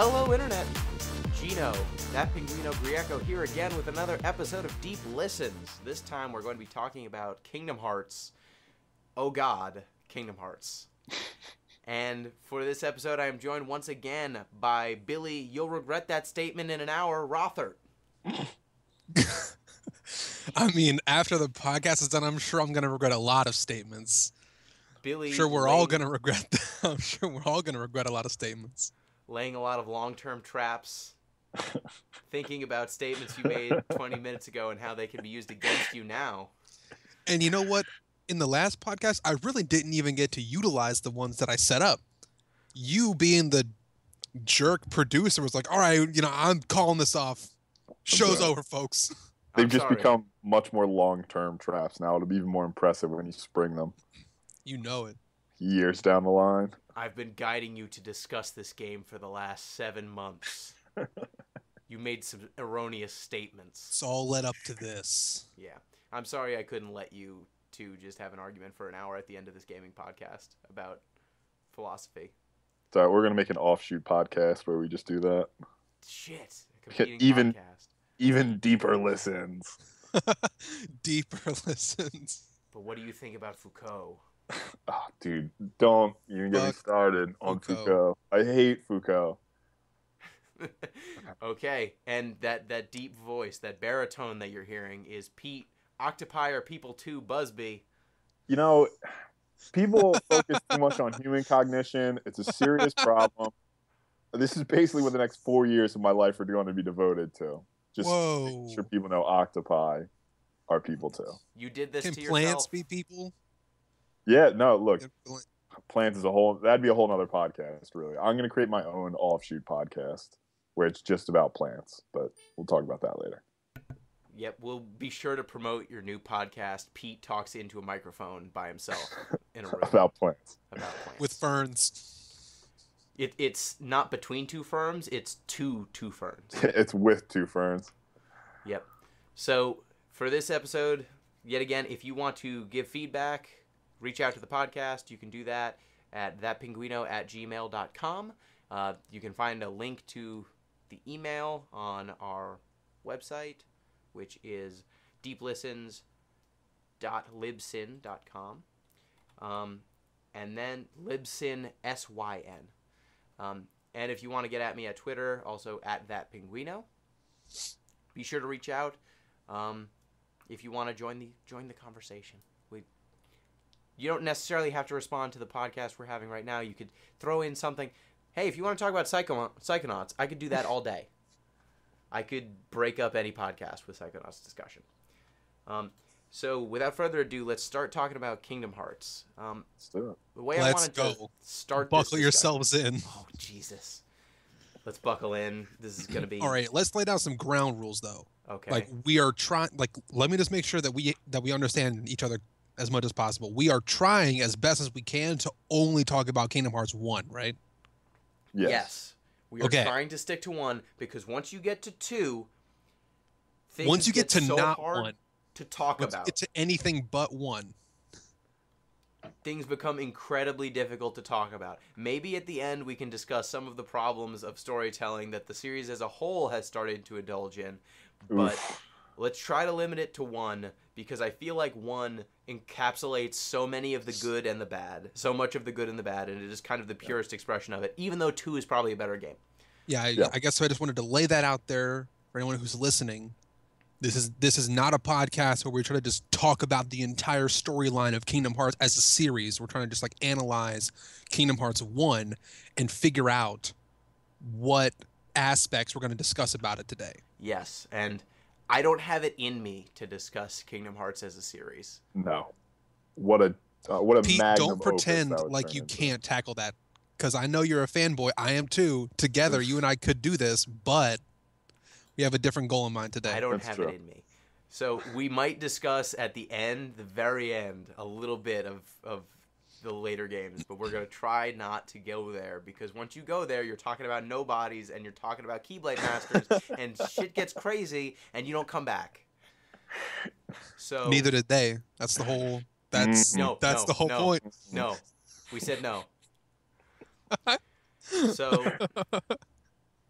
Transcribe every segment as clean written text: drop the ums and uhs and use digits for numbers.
Hello, Internet. Gino, that Pinguino Grieco here again with another episode of Deep Listens. This time we're going to be talking about Kingdom Hearts. Oh God, Kingdom Hearts. And for this episode, I am joined once again by Billy, you'll regret that statement in an hour, Rothert. I mean, after the podcast is done, I'm sure I'm going to regret a lot of statements. Billy, I'm sure we're all going to regret that. I'm sure we're all going to regret a lot of statements. Laying a lot of long-term traps, thinking about statements you made 20 minutes ago and how they can be used against you now. And you know what? In the last podcast, I really didn't even get to utilize the ones that I set up. You being the jerk producer was like, all right, I'm calling this off. Show's over, folks. They've just become much more long-term traps now. It'll be even more impressive when you spring them. You know it. Years down the line. I've been guiding you to discuss this game for the last 7 months. You made some erroneous statements. It's all led up to this. Yeah. I'm sorry I couldn't let you to just have an argument for an hour at the end of this gaming podcast about philosophy. So we're going to make an offshoot podcast where we just do that. Shit. A competing podcast. Even deeper listens. Deeper listens. But what do you think about Foucault? Oh, dude, don't even get me started on Foucault. I hate Foucault. Okay, and that deep voice, that baritone that you're hearing is Pete, Octopi or People 2 Busby. You know, people focus too much on human cognition. It's a serious problem. This is basically what the next 4 years of my life are going to be devoted to. Just making sure people know octopi are people too. You did this to yourself. Can plants be people? Yeah, no, look, plants is that'd be a whole nother podcast, really. I'm going to create my own offshoot podcast where it's just about plants, but we'll talk about that later. Yep, we'll be sure to promote your new podcast, Pete Talks Into a Microphone by himself in a room. About plants. With ferns. It's not between two ferns, it's two ferns. It's with two ferns. Yep. So, for this episode, yet again, if you want to give feedback, reach out to the podcast. You can do that at thatpinguino@gmail.com. You can find a link to the email on our website, which is deeplistens.libsyn.com. And then Libsyn, SYN. And if you want to get at me at Twitter, also at thatpinguino. Be sure to reach out if you want to join the conversation. You don't necessarily have to respond to the podcast we're having right now. You could throw in something. Hey, if you want to talk about Psychonauts, I could do that all day. I could break up any podcast with Psychonauts discussion. So without further ado, let's start talking about Kingdom Hearts. Let's do it. The way I wanted to start this Buckle yourselves in. Oh, Jesus. Let's buckle in. This is going to be... All right, let's lay down some ground rules, though. Okay. Like, we are trying... let me just make sure that we understand each other as much as possible. We are trying as best as we can to only talk about Kingdom Hearts 1, right? Yes. We are trying to stick to 1 because once you get to 2, once you get to so not hard 1 to talk about. Once you get to anything but 1. Things become incredibly difficult to talk about. Maybe at the end we can discuss some of the problems of storytelling that the series as a whole has started to indulge in. But let's try to limit it to 1 because I feel like 1 encapsulates so many of the good and the bad. So much of the good and the bad, and it is kind of the purest expression of it, even though 2 is probably a better game. Yeah, I guess I just wanted to lay that out there for anyone who's listening. This is not a podcast where we're trying to just talk about the entire storyline of Kingdom Hearts as a series. We're trying to just analyze Kingdom Hearts 1 and figure out what aspects we're going to discuss about it today. Yes, and I don't have it in me to discuss Kingdom Hearts as a series. No. What a Pete, magnum don't pretend opus like you can't tackle that, because I know you're a fanboy. I am too. Together, you and I could do this, but we have a different goal in mind today. I don't have it in me. So we might discuss at the end, the very end, a little bit of the later games, but we're going to try not to go there, because once you go there, you're talking about nobodies and you're talking about Keyblade Masters and shit gets crazy and you don't come back. So neither did they. That's the whole the whole point. No. We said no. So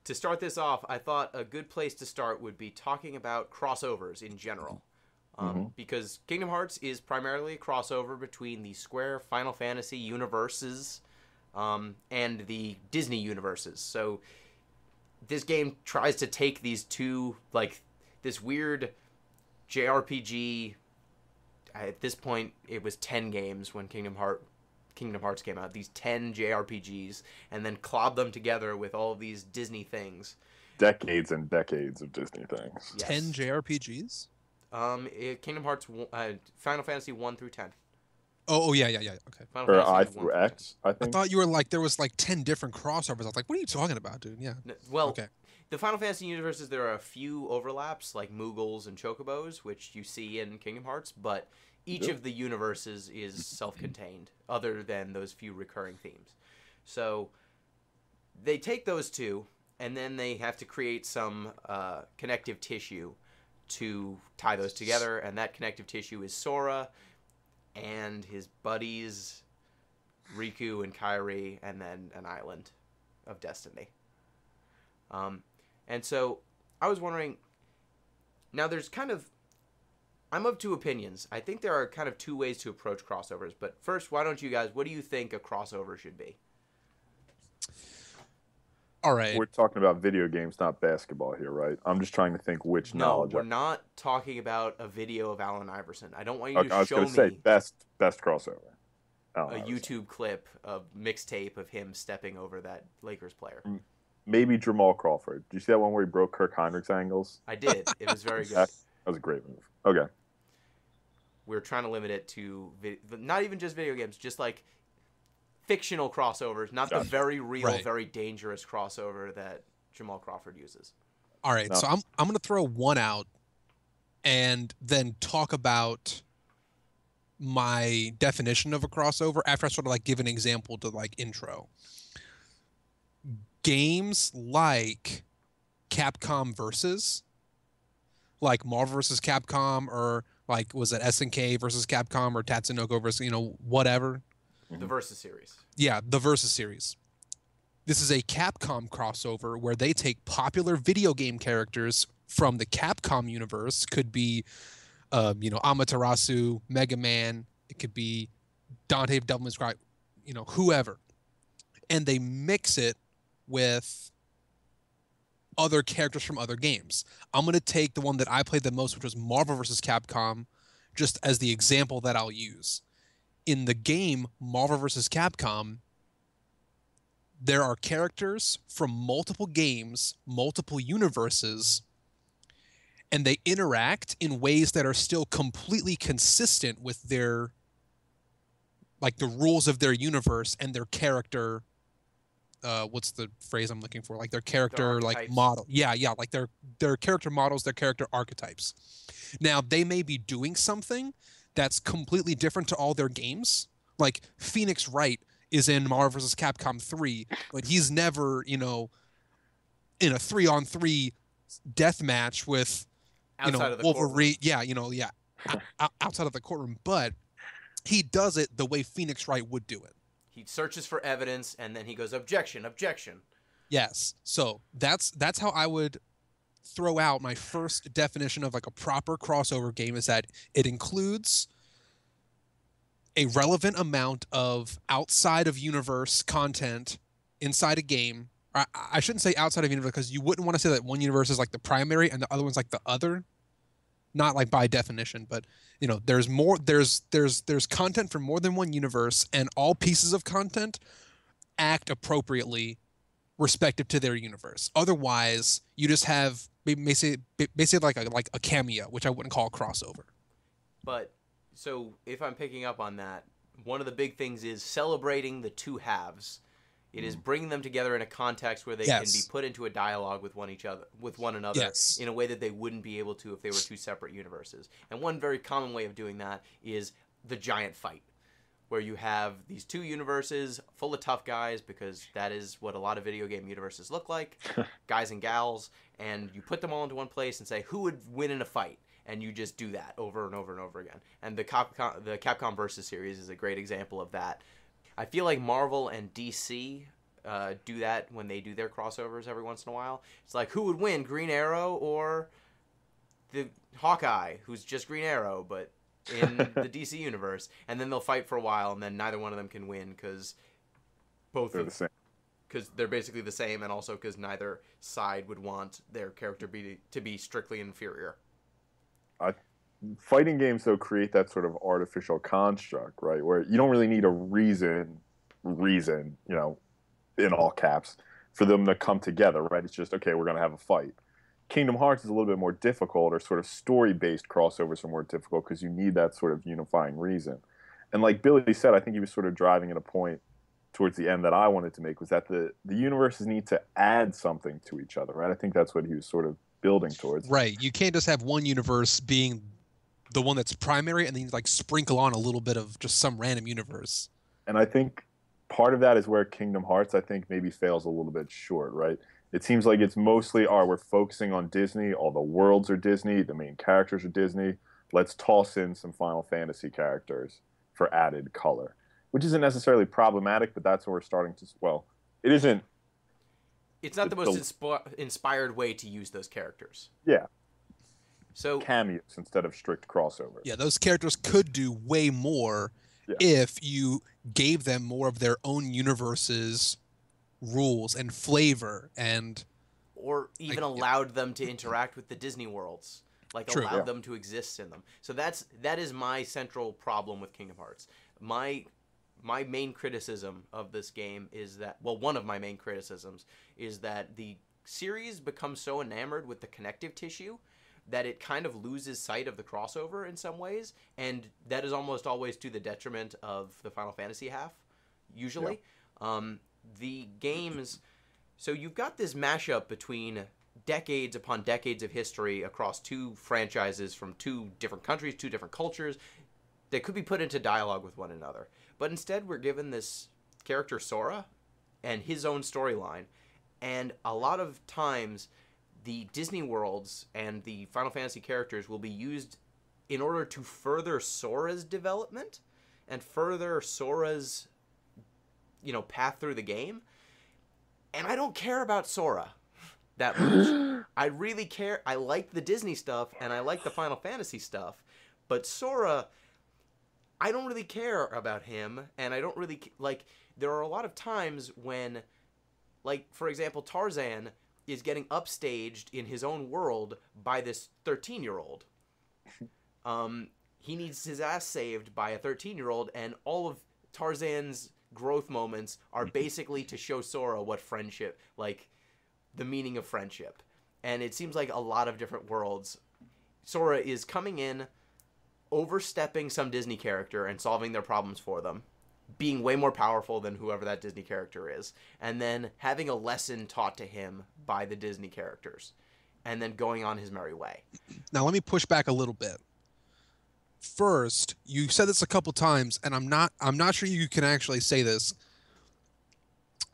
to start this off, I thought a good place to start would be talking about crossovers in general. Because Kingdom Hearts is primarily a crossover between the Square Final Fantasy universes and the Disney universes. So this game tries to take these two, like, this weird JRPG. At this point, it was 10 games when Kingdom Hearts came out. These 10 JRPGs, and then clob them together with all of these Disney things. Decades and decades of Disney things. Yes. 10 JRPGs? Kingdom Hearts, Final Fantasy 1 through 10. Oh yeah. Okay. Final Or Fantasy I 1 through X, I I think. thought you were like there was like 10 different crossovers. I was like, what are you talking about, dude? Yeah. Well, Okay. the Final Fantasy universes, there are a few overlaps, like Moogles and Chocobos, which you see in Kingdom Hearts, but each of the universes is self-contained, other than those few recurring themes. So they take those two, and then they have to create some connective tissue to tie those together, and that connective tissue is Sora and his buddies, Riku and Kairi, and then an island of Destiny. And so I was wondering, now there's kind of, I'm of two opinions. I think there are kind of two ways to approach crossovers, but first, why don't you guys, what do you think a crossover should be? All right. We're talking about video games, not basketball here, right? I'm just trying to think which knowledge. No, we're not talking about a video of Allen Iverson. I don't want you Okay, I to was show going to say me best crossover. a YouTube clip of mixtape of him stepping over that Lakers player. Maybe Jamal Crawford. Did you see that one where he broke Kirk Heinrich's angles? I did. It was very good. That was a great move. Okay. We're trying to limit it to not even just video games, just like fictional crossovers, not the very real, very dangerous crossover that Jamal Crawford uses. All right. No. So I'm going to throw one out and then talk about my definition of a crossover after I sort of like give an example to like intro. Games like Capcom versus, like Marvel versus Capcom, or like was it SNK versus Capcom or Tatsunoko versus, whatever. The Versus series. Yeah, the Versus series. This is a Capcom crossover where they take popular video game characters from the Capcom universe. Could be, Amaterasu, Mega Man. It could be Dante of Devil's Cry, whoever. And they mix it with other characters from other games. I'm going to take the one that I played the most, which was Marvel vs. Capcom, just as the example that I'll use. In the game Marvel vs. Capcom, there are characters from multiple games, multiple universes, and they interact in ways that are still completely consistent with their, like, the rules of their universe and their character. What's the phrase I'm looking for? Like their character, like model. Yeah, like their character models, their character archetypes. Now they may be doing something that's completely different to all their games. Like Phoenix Wright is in Marvel vs. Capcom 3, but he's never, in a 3-on-3 death match with, outside of the Wolverine. Outside of the courtroom, but he does it the way Phoenix Wright would do it. He searches for evidence, and then he goes, objection. Yes. So that's how I would throw out my first definition of like a proper crossover game, is that it includes a relevant amount of outside of universe content inside a game. I shouldn't say outside of universe, because you wouldn't want to say that one universe is like the primary and the other one's like the other. Not like by definition, but there's more. There's content from more than one universe, and all pieces of content act appropriately, respective to their universe. Otherwise, you just have basically like a cameo, which I wouldn't call a crossover. But so if I'm picking up on that, one of the big things is celebrating the two halves. It is bringing them together in a context where they can be put into a dialogue with one another in a way that they wouldn't be able to if they were two separate universes. And one very common way of doing that is the giant fight, where you have these two universes full of tough guys, because that is what a lot of video game universes look like, guys and gals, and you put them all into one place and say, who would win in a fight? And you just do that over and over and over again. And the Capcom Versus series is a great example of that. I feel like Marvel and DC do that when they do their crossovers every once in a while. It's like, who would win, Green Arrow or the Hawkeye, who's just Green Arrow, but in the DC universe? And then they'll fight for a while, and then neither one of them can win because they're the same. Because they're basically the same, and also because neither side would want their character to be strictly inferior. Fighting games, though, create that sort of artificial construct, right? Where you don't really need a reason, in all caps, for them to come together, right? It's just, okay, we're going to have a fight. Kingdom Hearts is a little bit more difficult, or sort of story-based crossovers are more difficult because you need that sort of unifying reason. And like Billy said, I think he was sort of driving at a point towards the end that I wanted to make, was that the universes need to add something to each other, right? I think that's what he was sort of building towards. Right. You can't just have one universe being the one that's primary and then like sprinkle on a little bit of just some random universe. And I think part of that is where Kingdom Hearts, I think, maybe fails a little bit short, right? It seems like it's mostly, we're focusing on Disney, all the worlds are Disney, the main characters are Disney, let's toss in some Final Fantasy characters for added color, which isn't necessarily problematic, but that's where we're starting to, it isn't. It's not the most inspired way to use those characters. Yeah. So cameos instead of strict crossovers. Yeah, those characters could do way more if you gave them more of their own universe's rules and flavor, or even allowed them to interact with the Disney worlds, allowed them to exist in them. So that is my central problem with Kingdom Hearts. My main criticism of this game is that, one of my main criticisms is that the series becomes so enamored with the connective tissue that it kind of loses sight of the crossover in some ways, and that is almost always to the detriment of the Final Fantasy half, usually. Yeah. The games... So you've got this mashup between decades upon decades of history across two franchises from two different countries, two different cultures, that could be put into dialogue with one another. But instead, we're given this character, Sora, and his own storyline, and a lot of times the Disney worlds and the Final Fantasy characters will be used in order to further Sora's development and further Sora's, path through the game. And I don't care about Sora that much. I really care. I like the Disney stuff and I like the Final Fantasy stuff, but Sora, I don't really care about him, and I don't really there are a lot of times when, for example, Tarzan is getting upstaged in his own world by this 13-year-old. He needs his ass saved by a 13-year-old, and all of Tarzan's growth moments are basically to show Sora what friendship, the meaning of friendship. And it seems like a lot of different worlds, Sora is coming in, overstepping some Disney character and solving their problems for them, being way more powerful than whoever that Disney character is, and then having a lesson taught to him by the Disney characters, and then going on his merry way. Now let me push back a little bit. First, you said this a couple times, and I'm not sure you can actually say this,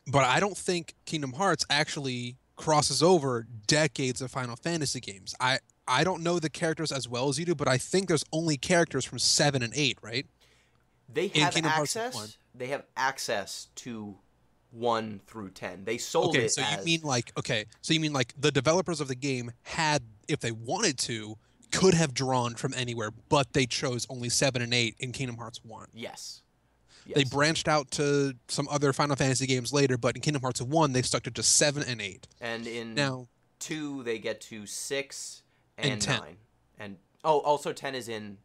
but I don't think Kingdom Hearts actually crosses over decades of Final Fantasy games. I don't know the characters as well as you do, but I think there's only characters from 7 and 8, right? They have access. They have access to 1 through 10. They sold it. So you mean the developers of the game had, if they wanted to, could have drawn from anywhere, but they chose only 7 and 8 in Kingdom Hearts 1. Yes. They branched out to some other Final Fantasy games later, but in Kingdom Hearts 1, they stuck to just 7 and 8. And in 2, they get to 6 and 10. 9. And also 10 is in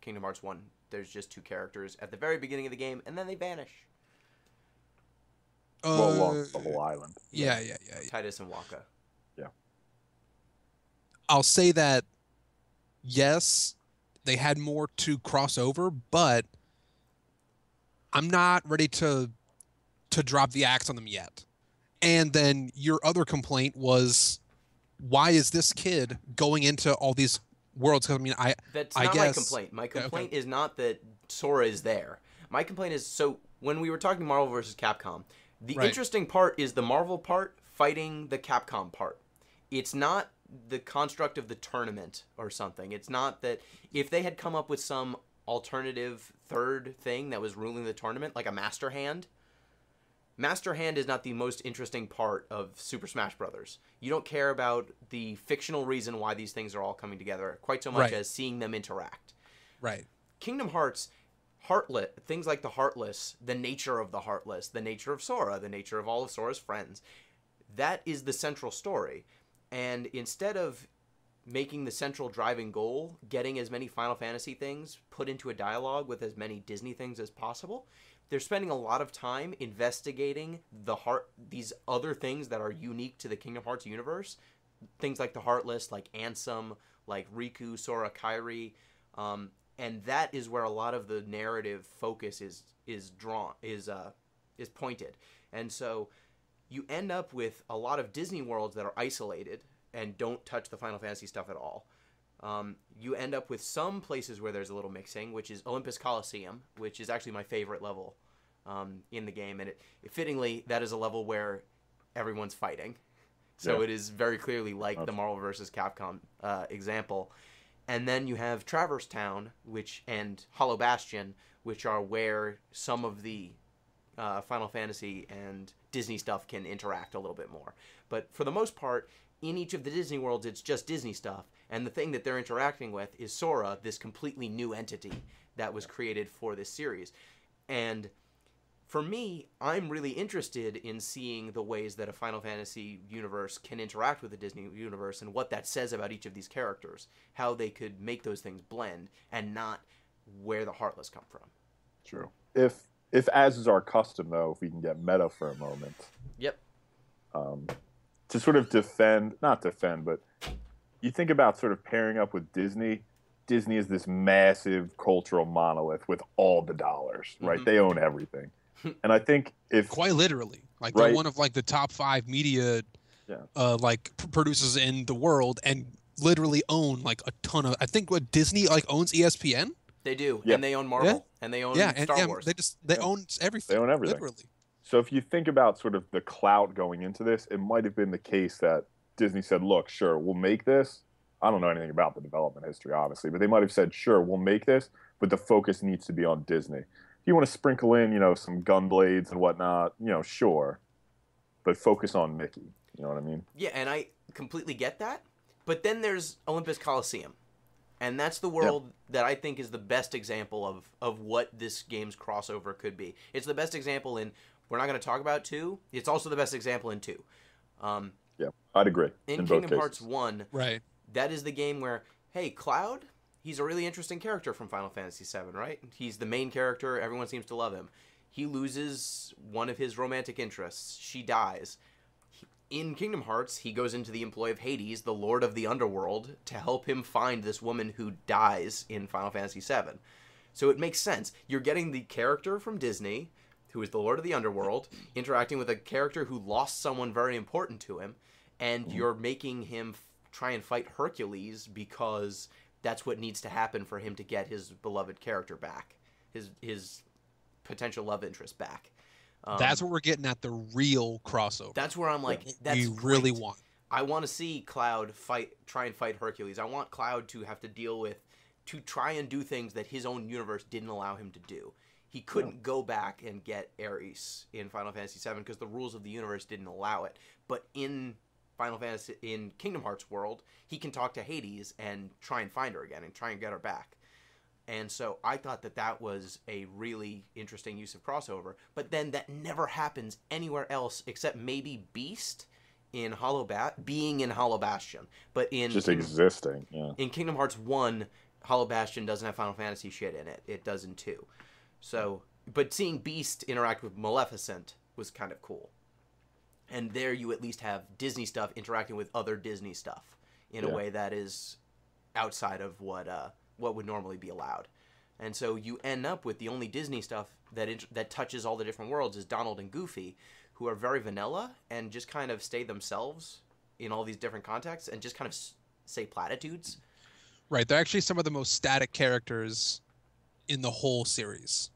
Kingdom Hearts 1. There's just 2 characters at the very beginning of the game, and then they vanish. Along the whole island. Yeah. Tidus and Wakka. Yeah. I'll say that, yes, they had more to cross over, but I'm not ready to drop the axe on them yet. And then your other complaint was, why is this kid going into all these worlds? Because that's not my complaint. My complaint is not that Sora is there. My complaint is, so when we were talking Marvel versus Capcom, the interesting part is the Marvel part fighting the Capcom part. It's not the construct of the tournament or something. It's not that if they had come up with some alternative third thing that was ruling the tournament, like a master hand, Master Hand is not the most interesting part of Super Smash Brothers. You don't care about the fictional reason why these things are all coming together quite so much as seeing them interact. Right. Kingdom Hearts, things like the Heartless, the nature of the Heartless, the nature of Sora, the nature of all of Sora's friends, that is the central story. And instead of making the central driving goal getting as many Final Fantasy things put into a dialogue with as many Disney things as possible, they're spending a lot of time investigating these other things that are unique to the Kingdom Hearts universe. Things like the Heartless, like Ansem, like Riku, Sora, Kairi, and that is where a lot of the narrative focus is pointed. And so you end up with a lot of Disney worlds that are isolated and don't touch the Final Fantasy stuff at all. You end up with some places where there's a little mixing, which is Olympus Coliseum, which is actually my favorite level in the game. And fittingly, that is a level where everyone's fighting. So it is very clearly like the Marvel vs. Capcom example. And then you have Traverse Town, and Hollow Bastion, which are where some of the Final Fantasy and Disney stuff can interact a little bit more. But for the most part, in each of the Disney worlds, it's just Disney stuff. And the thing that they're interacting with is Sora, this completely new entity that was created for this series. And for me, I'm really interested in seeing the ways that a Final Fantasy universe can interact with the Disney universe and what that says about each of these characters, how they could make those things blend, and not where the Heartless come from. True. If as is our custom, though, if we can get meta for a moment. Yep. To sort of not defend, but you think about sort of pairing up with Disney. Disney is this massive cultural monolith with all the dollars, right? They own everything. And I think quite literally, like they're one of like the top 5 media producers in the world, and literally own like a ton of. I think what Disney like owns ESPN. They do, and they own Marvel, and they own Star Wars. They own everything. They own everything, literally. So if you think about sort of the clout going into this, it might have been the case that Disney said, "Look, sure, we'll make this." I don't know anything about the development history, obviously, but they might have said, "Sure, we'll make this, but the focus needs to be on Disney." If you want to sprinkle in, some Gunblades and whatnot, sure, but focus on Mickey. You know what I mean? Yeah, and I completely get that. But then there's Olympus Coliseum, and that's the world that I think is the best example of what this game's crossover could be. It's the best example in. We're not going to talk about 2. It's also the best example in 2. Yeah, I'd agree. In Kingdom Hearts 1, right? That is the game where, hey, Cloud, he's a really interesting character from Final Fantasy VII, right? He's the main character. Everyone seems to love him. He loses one of his romantic interests. She dies. In Kingdom Hearts, he goes into the employ of Hades, the Lord of the Underworld, to help him find this woman who dies in Final Fantasy VII. So it makes sense. You're getting the character from Disney, who is the Lord of the Underworld, interacting with a character who lost someone very important to him, and you're making him try and fight Hercules because that's what needs to happen for him to get his beloved character back, his potential love interest back. That's what we're getting at, the real crossover. That's where I'm like, that's we really want. I want to see Cloud try and fight Hercules. I want Cloud to have to to try and do things that his own universe didn't allow him to do. He couldn't go back and get Ares in Final Fantasy VII because the rules of the universe didn't allow it. But in Kingdom Hearts world, he can talk to Hades and try and find her again and try and get her back. And so I thought that was a really interesting use of crossover. But then that never happens anywhere else except maybe Beast in being in Hollow Bastion. But existing, yeah. In Kingdom Hearts 1, Hollow Bastion doesn't have Final Fantasy shit in it. It does in 2. So, but seeing Beast interact with Maleficent was kind of cool. And there you at least have Disney stuff interacting with other Disney stuff in a way that is outside of what would normally be allowed. And so you end up with the only Disney stuff that touches all the different worlds is Donald and Goofy, who are very vanilla and just kind of stay themselves in all these different contexts and just kind of say platitudes. Right. They're actually some of the most static characters in the whole series.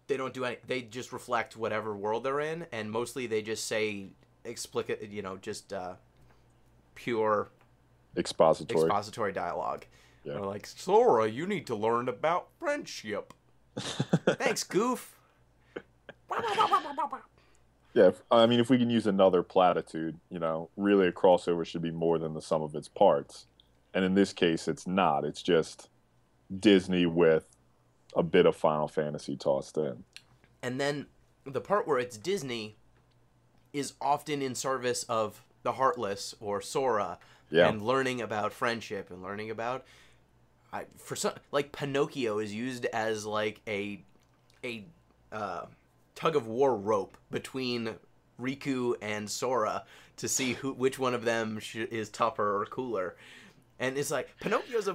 They don't do any. They just reflect whatever world they're in, and mostly they just say explicit, pure expository dialogue. Yeah. They're like, Sora, you need to learn about friendship. Thanks, Goof. Yeah, I mean, if we can use another platitude, really a crossover should be more than the sum of its parts. And in this case, it's not. It's just Disney with a bit of Final Fantasy tossed in. And then the part where it's Disney is often in service of the Heartless or Sora, and learning about friendship and learning about for some, like Pinocchio is used as like a tug of war rope between Riku and Sora to see which one of them is tougher or cooler. And it's like, Pinocchio's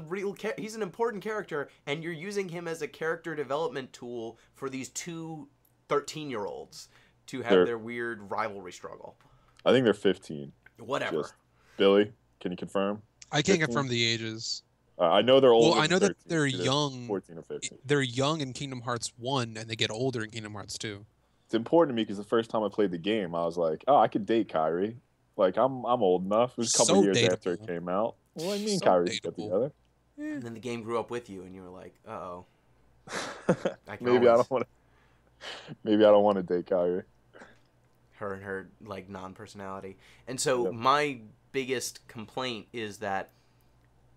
he's an important character, and you're using him as a character development tool for these two 13-year-olds to have their weird rivalry struggle. I think they're 15. Whatever. Billy, can you confirm? I can't confirm the ages. I know they're older. Well, I know that 13, they're young. 14 or 15. They're young in Kingdom Hearts 1, and they get older in Kingdom Hearts 2. It's important to me because the first time I played the game, I was like, oh, I could date Kairi. Like, I'm old enough. It was a couple years after it came out. Well, I mean, Kairi got together. And then the game grew up with you, and you were like, uh-oh. Maybe I don't want to date Kairi. Her and her, like, non-personality. And so my biggest complaint is that,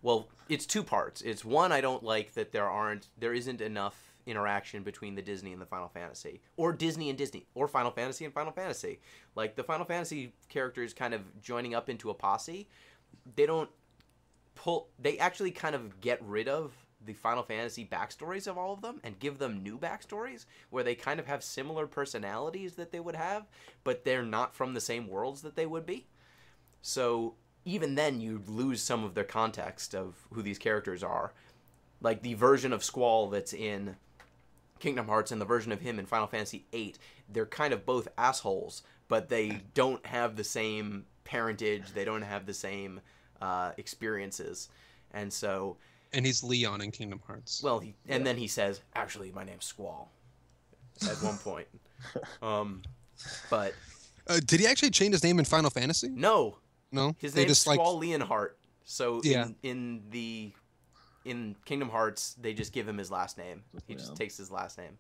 well, it's two parts. It's one, I don't like that there isn't enough interaction between the Disney and the Final Fantasy, or Disney and Disney, or Final Fantasy and Final Fantasy. Like, the Final Fantasy characters kind of joining up into a posse, they actually kind of get rid of the Final Fantasy backstories of all of them and give them new backstories where they kind of have similar personalities that they would have, but they're not from the same worlds that they would be. So even then you lose some of their context of who these characters are. Like the version of Squall that's in Kingdom Hearts and the version of him in Final Fantasy VIII, they're kind of both assholes, but they don't have the same parentage, they don't have the same experiences. And he's Leon in Kingdom Hearts. Well, then he says, actually, my name's Squall at one point. But did he actually change his name in Final Fantasy? No. His name's Squall like... Leonhart. So in Kingdom Hearts, they just give him his last name. He just takes his last name.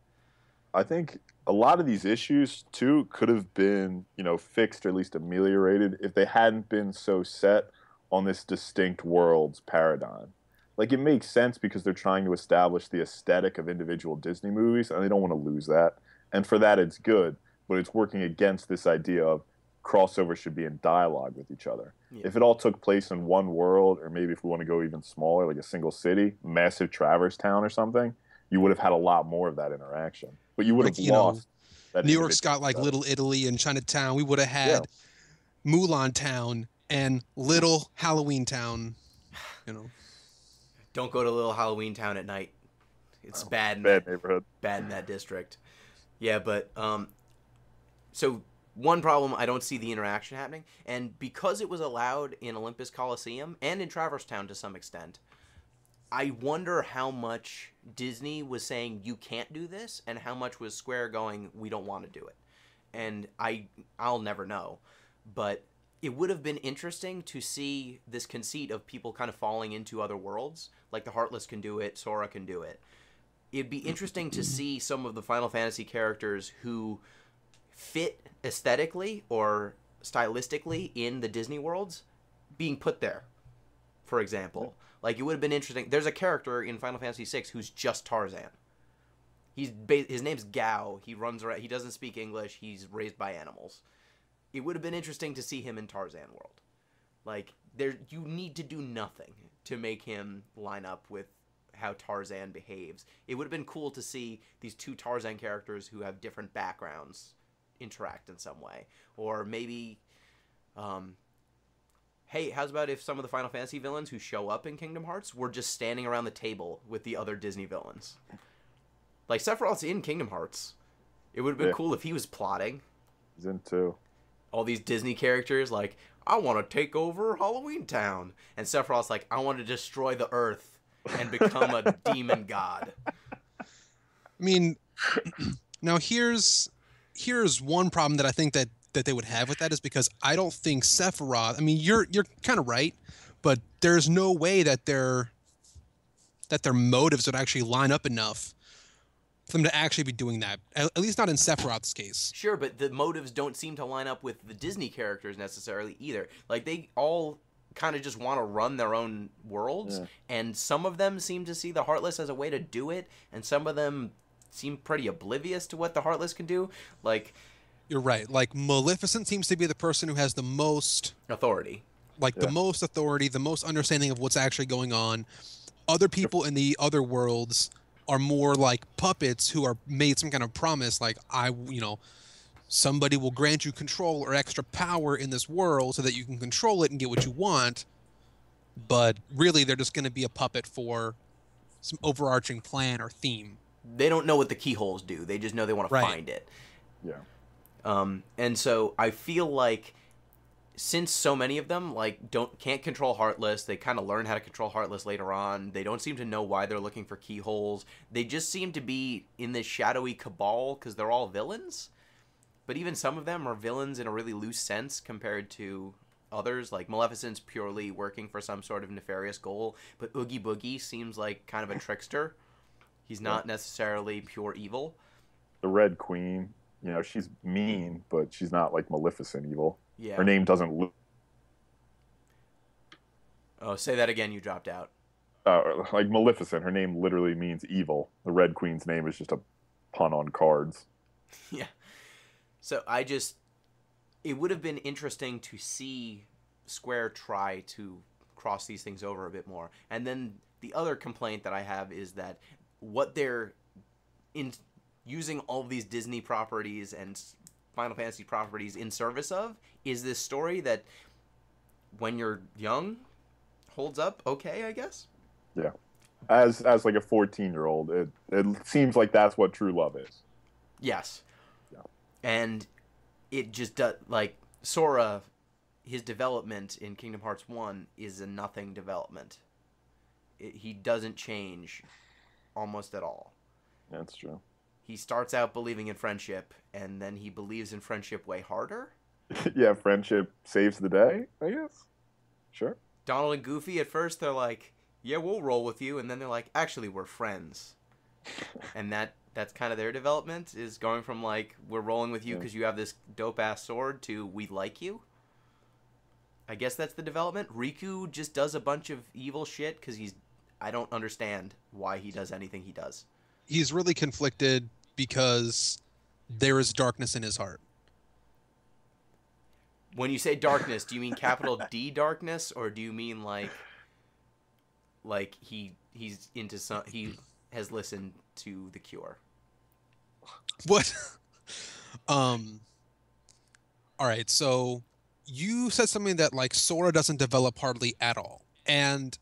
I think a lot of these issues, too, could have been, fixed or at least ameliorated if they hadn't been so set on this distinct worlds paradigm. Like, it makes sense because they're trying to establish the aesthetic of individual Disney movies, and they don't want to lose that. And for that, it's good, but it's working against this idea of crossover should be in dialogue with each other. Yeah. If it all took place in one world, or maybe if we want to go even smaller, like a single city, massive Traverse Town or something, you would have had a lot more of that interaction. But you would have lost that. New York's got like Little Italy and Chinatown. We would have had Mulan Town and Little Halloween Town, Don't go to Little Halloween Town at night. It's bad neighborhood. Bad in that district. Yeah, but so one problem, I don't see the interaction happening, and because it was allowed in Olympus Coliseum and in Traverse Town to some extent, I wonder how much Disney was saying you can't do this, and how much was Square going, we don't want to do it. And I'll never know, but it would have been interesting to see this conceit of people kind of falling into other worlds. Like the Heartless can do it, Sora can do it. It'd be interesting to see some of the Final Fantasy characters who fit aesthetically or stylistically in the Disney worlds being put there, for example. Like, it would have been interesting. There's a character in Final Fantasy VI who's just Tarzan. His name's Gao. He runs around. He doesn't speak English. He's raised by animals. It would have been interesting to see him in Tarzan world. Like, you need to do nothing to make him line up with how Tarzan behaves. It would have been cool to see these two Tarzan characters who have different backgrounds interact in some way. Or maybe, hey, how's about if some of the Final Fantasy villains who show up in Kingdom Hearts were just standing around the table with the other Disney villains? Like, Sephiroth's in Kingdom Hearts. It would have been cool if he was plotting. He's in too. All these Disney characters, like, I want to take over Halloween Town. And Sephiroth's like, I want to destroy the Earth and become a demon god. I mean, now here's one problem that I think that they would have with that is because I don't think Sephiroth, I mean, you're kind of right, but there's no way that their motives would actually line up enough for them to actually be doing that. At least not in Sephiroth's case. Sure, but the motives don't seem to line up with the Disney characters necessarily either. Like, they all kind of just want to run their own worlds, and some of them seem to see the Heartless as a way to do it, and some of them seem pretty oblivious to what the Heartless can do. Like, you're right. Like, Maleficent seems to be the person who has the most authority. Like, the most authority, the most understanding of what's actually going on. Other people in the other worlds are more like puppets who are made some kind of promise, like, somebody will grant you control or extra power in this world so that you can control it and get what you want. But really, they're just going to be a puppet for some overarching plan or theme. They don't know what the keyholes do. They just know they want to find it. Yeah. And so I feel like since so many of them can't control Heartless, they kind of learn how to control Heartless later on. They don't seem to know why they're looking for keyholes. They just seem to be in this shadowy cabal because they're all villains. But even some of them are villains in a really loose sense compared to others. Like, Maleficent's purely working for some sort of nefarious goal, but Oogie Boogie seems like kind of a trickster. He's not necessarily pure evil. The Red Queen, she's mean, but she's not like Maleficent evil. Yeah. Her name doesn't... Oh, say that again, you dropped out. Like Maleficent, her name literally means evil. The Red Queen's name is just a pun on cards. Yeah. So it would have been interesting to see Square try to cross these things over a bit more. And then the other complaint that I have is that what they're in using all of these Disney properties and Final Fantasy properties in service of is this story that when you're young holds up okay, I guess. Yeah. As like a 14-year-old, it seems like that's what true love is. Yes. And it just does, like, Sora, his development in Kingdom Hearts 1 is a nothing development. He doesn't change almost at all. That's true. He starts out believing in friendship, and then he believes in friendship way harder. Yeah, friendship saves the day, I guess. Sure. Donald and Goofy, at first, they're like, yeah, we'll roll with you. And then they're like, actually, we're friends. And that's kind of their development, is going from, like, we're rolling with you because you have this dope-ass sword to we like you. I guess that's the development. Riku just does a bunch of evil shit because I don't understand why he does anything he does. He's really conflicted because there is darkness in his heart. When you say darkness, do you mean capital D darkness, or do you mean like he's into some, he has listened to The Cure? What? All right, so you said something that, like, Sora doesn't develop hardly at all, and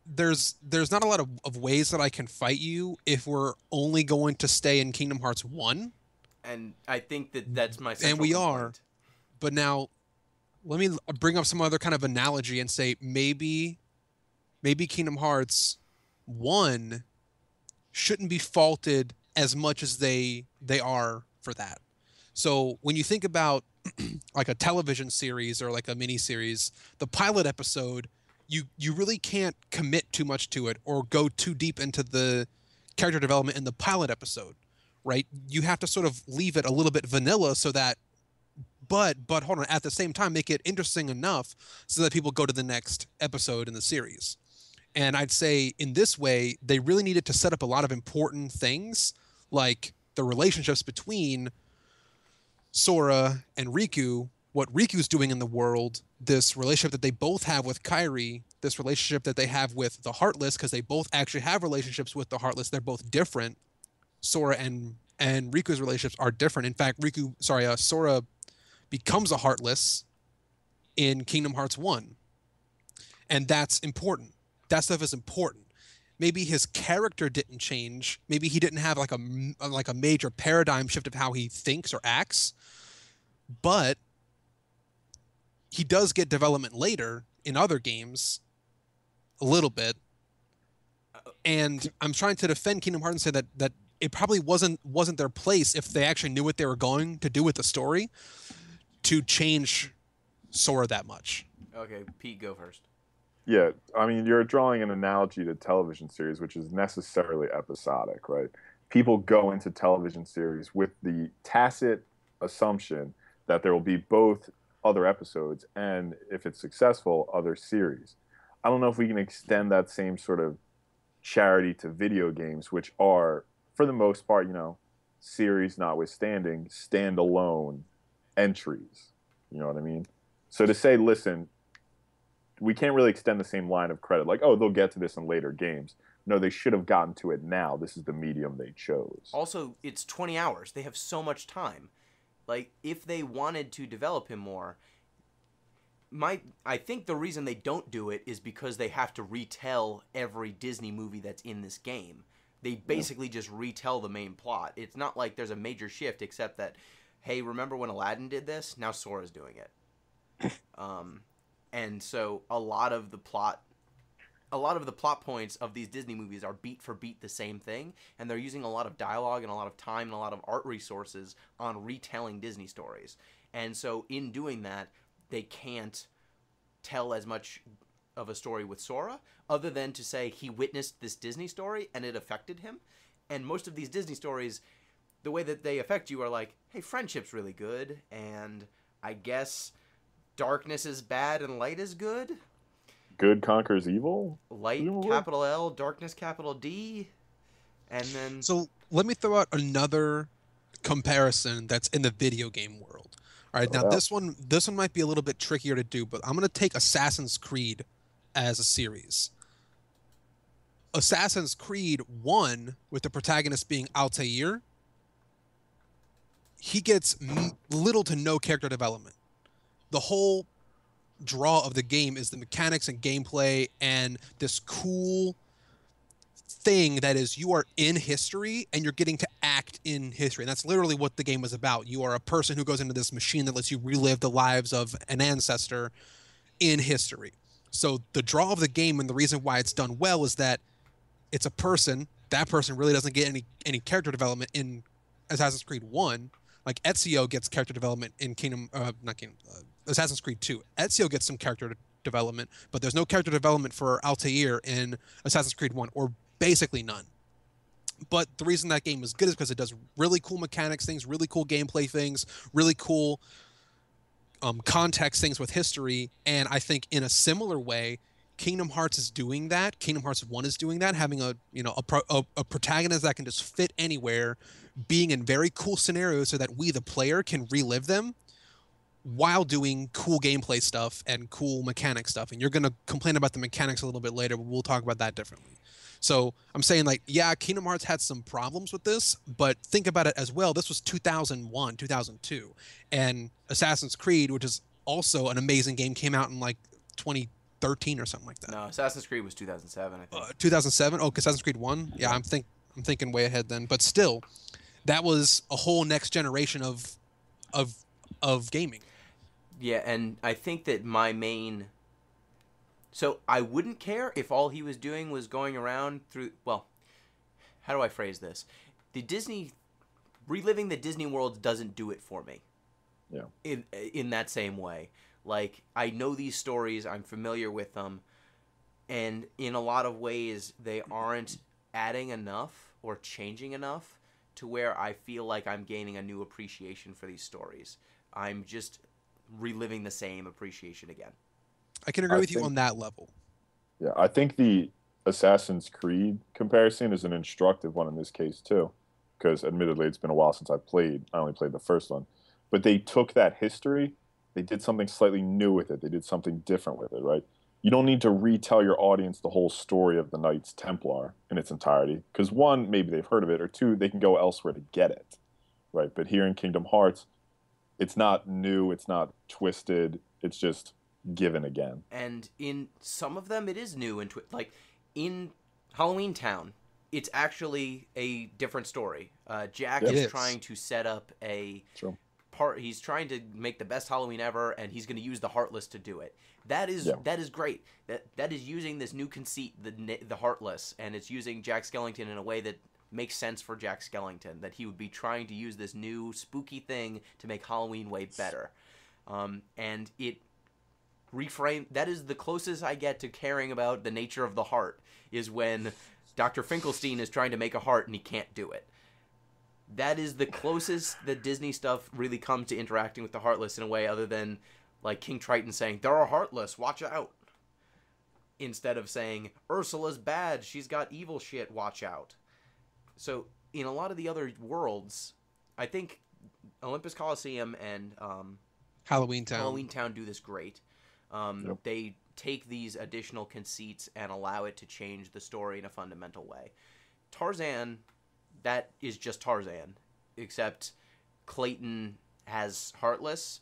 there's not a lot of ways that I can fight you if we're only going to stay in Kingdom Hearts 1. And I think that's my central and we complaint. are. But now, let me bring up some other kind of analogy and say maybe Kingdom Hearts 1 shouldn't be faulted as much as they are for that. So when you think about like a television series or like a mini series, the pilot episode, you really can't commit too much to it or go too deep into the character development in the pilot episode, right? You have to sort of leave it a little bit vanilla so that, but hold on, at the same time, make it interesting enough so that people go to the next episode in the series. And I'd say in this way, they really needed to set up a lot of important things, like the relationships between Sora and Riku, what Riku's doing in the world, this relationship that they both have with Kairi, this relationship that they have with the Heartless, because they both actually have relationships with the Heartless. They're both different. Sora and Riku's relationships are different. In fact, Sora becomes a Heartless in Kingdom Hearts 1. And that's important. That stuff is important. Maybe his character didn't change. Maybe he didn't have like a major paradigm shift of how he thinks or acts. But he does get development later in other games, a little bit. And I'm trying to defend Kingdom Hearts and say that it probably wasn't their place, if they actually knew what they were going to do with the story, to change Sora that much. Okay, Pete, go first. Yeah, I mean, you're drawing an analogy to television series, which is necessarily episodic, right? People go into television series with the tacit assumption that there will be both other episodes and, if it's successful, other series. I don't know if we can extend that same sort of charity to video games, which are, for the most part, series notwithstanding, standalone entries. You know what I mean? So to say, listen, we can't really extend the same line of credit. Like, oh, they'll get to this in later games. No, they should have gotten to it now. This is the medium they chose. Also, it's 20 hours. They have so much time. Like, if they wanted to develop him more, I think the reason they don't do it is because they have to retell every Disney movie that's in this game. They basically just retell the main plot. It's not like there's a major shift, except that, hey, remember when Aladdin did this? Now Sora's doing it. And so a lot of the plot points of these Disney movies are beat for beat the same thing, and they're using a lot of dialogue and a lot of time and a lot of art resources on retelling Disney stories. And so in doing that, they can't tell as much of a story with Sora, other than to say he witnessed this Disney story and it affected him. And most of these Disney stories, the way that they affect you are like, hey, friendship's really good, and I guess darkness is bad and light is good. Good conquers evil? Light, capital L, darkness, capital D. And then... So let me throw out another comparison that's in the video game world. All right, now this one might be a little bit trickier to do, but I'm going to take Assassin's Creed as a series. Assassin's Creed 1, with the protagonist being Altair, he gets little to no character development. The whole draw of the game is the mechanics and gameplay and this cool thing that is you are in history and you're getting to act in history. And that's literally what the game was about. You are a person who goes into this machine that lets you relive the lives of an ancestor in history. So the draw of the game and the reason why it's done well is that it's a person. That person really doesn't get any character development in Assassin's Creed 1. Like Ezio gets character development in Assassin's Creed 2. Ezio gets some character development, but there's no character development for Altair in Assassin's Creed 1, or basically none. But the reason that game is good is because it does really cool mechanics things, really cool gameplay things, really cool context things with history. And I think in a similar way, Kingdom Hearts is doing that. Kingdom Hearts 1 is doing that, having a protagonist that can just fit anywhere, being in very cool scenarios so that we, the player, can relive them while doing cool gameplay stuff and cool mechanic stuff. And you're going to complain about the mechanics a little bit later, but we'll talk about that differently. So I'm saying, like, yeah, Kingdom Hearts had some problems with this, but think about it as well. This was 2001, 2002. And Assassin's Creed, which is also an amazing game, came out in like 2013 or something like that. No, Assassin's Creed was 2007, I think. 2007? Oh, Assassin's Creed 1? Yeah, I'm thinking way ahead then. But still, that was a whole next generation of gaming. Yeah, and I think that my main... So I wouldn't care if all he was doing was going around through... Well, how do I phrase this? Reliving the Disney world doesn't do it for me. Yeah. In that same way. Like, I know these stories, I'm familiar with them, and in a lot of ways, they aren't adding enough or changing enough to where I feel like I'm gaining a new appreciation for these stories. I'm just reliving the same appreciation again. I can agree with you on that level. Yeah, I think the Assassin's Creed comparison is an instructive one in this case too, because admittedly it's been a while since I only played the first one, but they took that history, they did something slightly new with it, they did something different with it, right? You don't need to retell your audience the whole story of the Knights Templar in its entirety, because one, maybe they've heard of it, or two, they can go elsewhere to get it, right? But here in Kingdom Hearts, it's not new, it's not twisted, it's just given again. And in some of them, it is new and like in Halloween Town, it's actually a different story. Jack is trying to set up a part. He's trying to make the best Halloween ever, and he's going to use the Heartless to do it. That is great. That is using this new conceit, the Heartless, and it's using Jack Skellington in a way that makes sense for Jack Skellington. That he would be trying to use this new spooky thing to make Halloween way better, and it reframe. That is the closest I get to caring about the nature of the heart, is when Dr. Finkelstein is trying to make a heart and he can't do it. That is the closest that Disney stuff really comes to interacting with the Heartless in a way, other than like King Triton saying, "There are Heartless, watch out." Instead of saying, "Ursula's bad, she's got evil shit, watch out." So in a lot of the other worlds, I think Olympus Coliseum and Halloween Town do this great. Yep. They take these additional conceits and allow it to change the story in a fundamental way. Tarzan, that is just Tarzan, except Clayton has Heartless.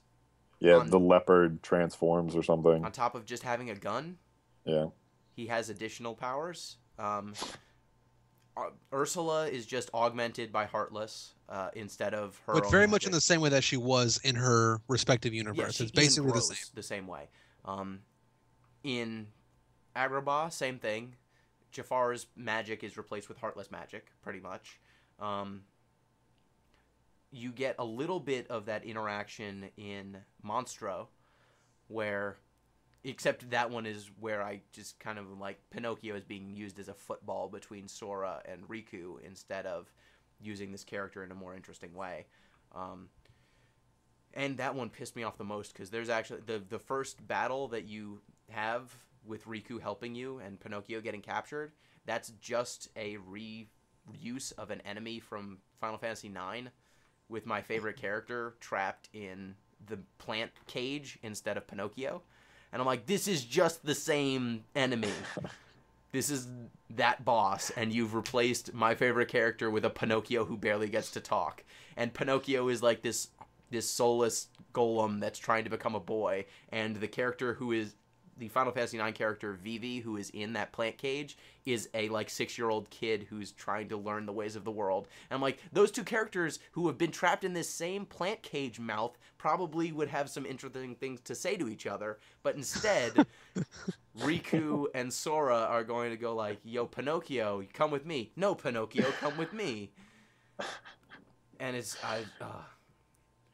Yeah, the leopard transforms or something. On top of just having a gun, yeah, he has additional powers. Ursula is just augmented by Heartless instead of her. But very much in the same way that she was in her respective universe. Yeah, it's basically the same way. In Agrabah, same thing. Jafar's magic is replaced with Heartless magic, pretty much. You get a little bit of that interaction in Monstro, where, except that one is where I just kind of like Pinocchio is being used as a football between Sora and Riku instead of using this character in a more interesting way. And that one pissed me off the most because there's actually the first battle that you have with Riku helping you and Pinocchio getting captured. That's just a reuse of an enemy from Final Fantasy IX with my favorite character trapped in the plant cage instead of Pinocchio. And I'm like, this is just the same enemy. This is that boss, and you've replaced my favorite character with a Pinocchio who barely gets to talk. And Pinocchio is like this soulless golem that's trying to become a boy, and the character who is the Final Fantasy IX character, Vivi, who is in that plant cage, is a like 6-year-old kid who's trying to learn the ways of the world. And I'm like, those two characters who have been trapped in this same plant cage mouth probably would have some interesting things to say to each other, but instead Riku and Sora are going to go like, "Yo, Pinocchio, come with me." "No, Pinocchio, come with me." And it's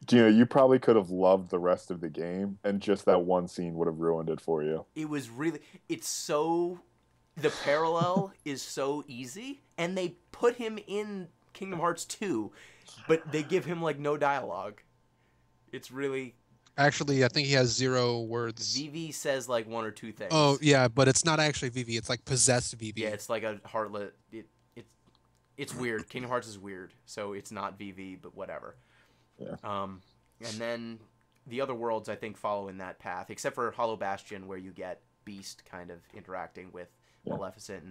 Gina, you probably could have loved the rest of the game, and just that one scene would have ruined it for you. It was really... It's so... The parallel is so easy, and they put him in Kingdom Hearts 2, but they give him, like, no dialogue. It's really... Actually, I think he has 0 words. Vivi says, like, 1 or 2 things. Oh, yeah, but it's not actually Vivi. It's, like, possessed Vivi. Yeah, it's like a heartlet... It's weird. Kingdom Hearts is weird, so it's not Vivi, but whatever. Yeah. And then the other worlds, I think, follow in that path, except for Hollow Bastion, where you get Beast kind of interacting with Maleficent.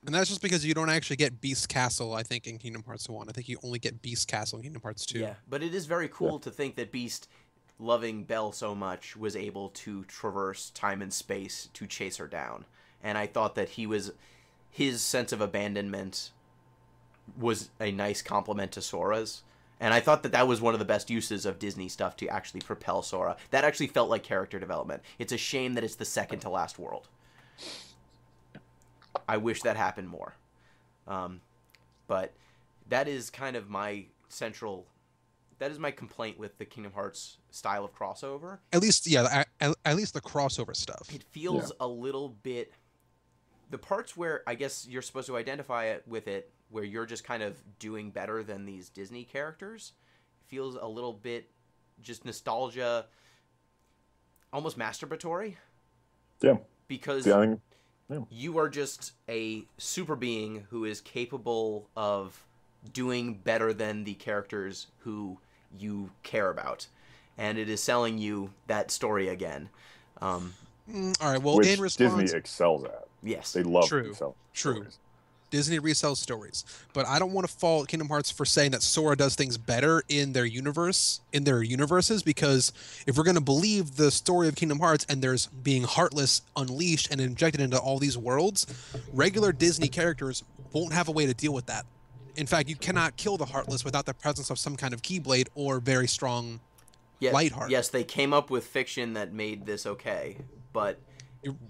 And that's just because you don't actually get Beast Castle, I think, in Kingdom Hearts 1. I think you only get Beast Castle in Kingdom Hearts 2. Yeah, but it is very cool to think that Beast, loving Belle so much, was able to traverse time and space to chase her down. And I thought that his sense of abandonment was a nice compliment to Sora's. And I thought that was one of the best uses of Disney stuff to actually propel Sora. That actually felt like character development. It's a shame that it's the second to last world. I wish that happened more. But that is kind of my that is my complaint with the Kingdom Hearts style of crossover. At least, yeah, at least the crossover stuff. It feels a little bit... The parts where I guess you're supposed to identify it with it, where you're just kind of doing better than these Disney characters, feels a little bit just nostalgia, almost masturbatory. Yeah. Because you are just a super being who is capable of doing better than the characters who you care about. And it is selling you that story again. All right, well, which in response... Disney excels at. Yes. They love True. True. Stories. Disney resells stories, but I don't want to fault Kingdom Hearts for saying that Sora does things better in their universes, because if we're going to believe the story of Kingdom Hearts and there's being Heartless unleashed and injected into all these worlds, regular Disney characters won't have a way to deal with that. In fact, you cannot kill the Heartless without the presence of some kind of Keyblade or very strong light heart. Yes, they came up with fiction that made this okay, but...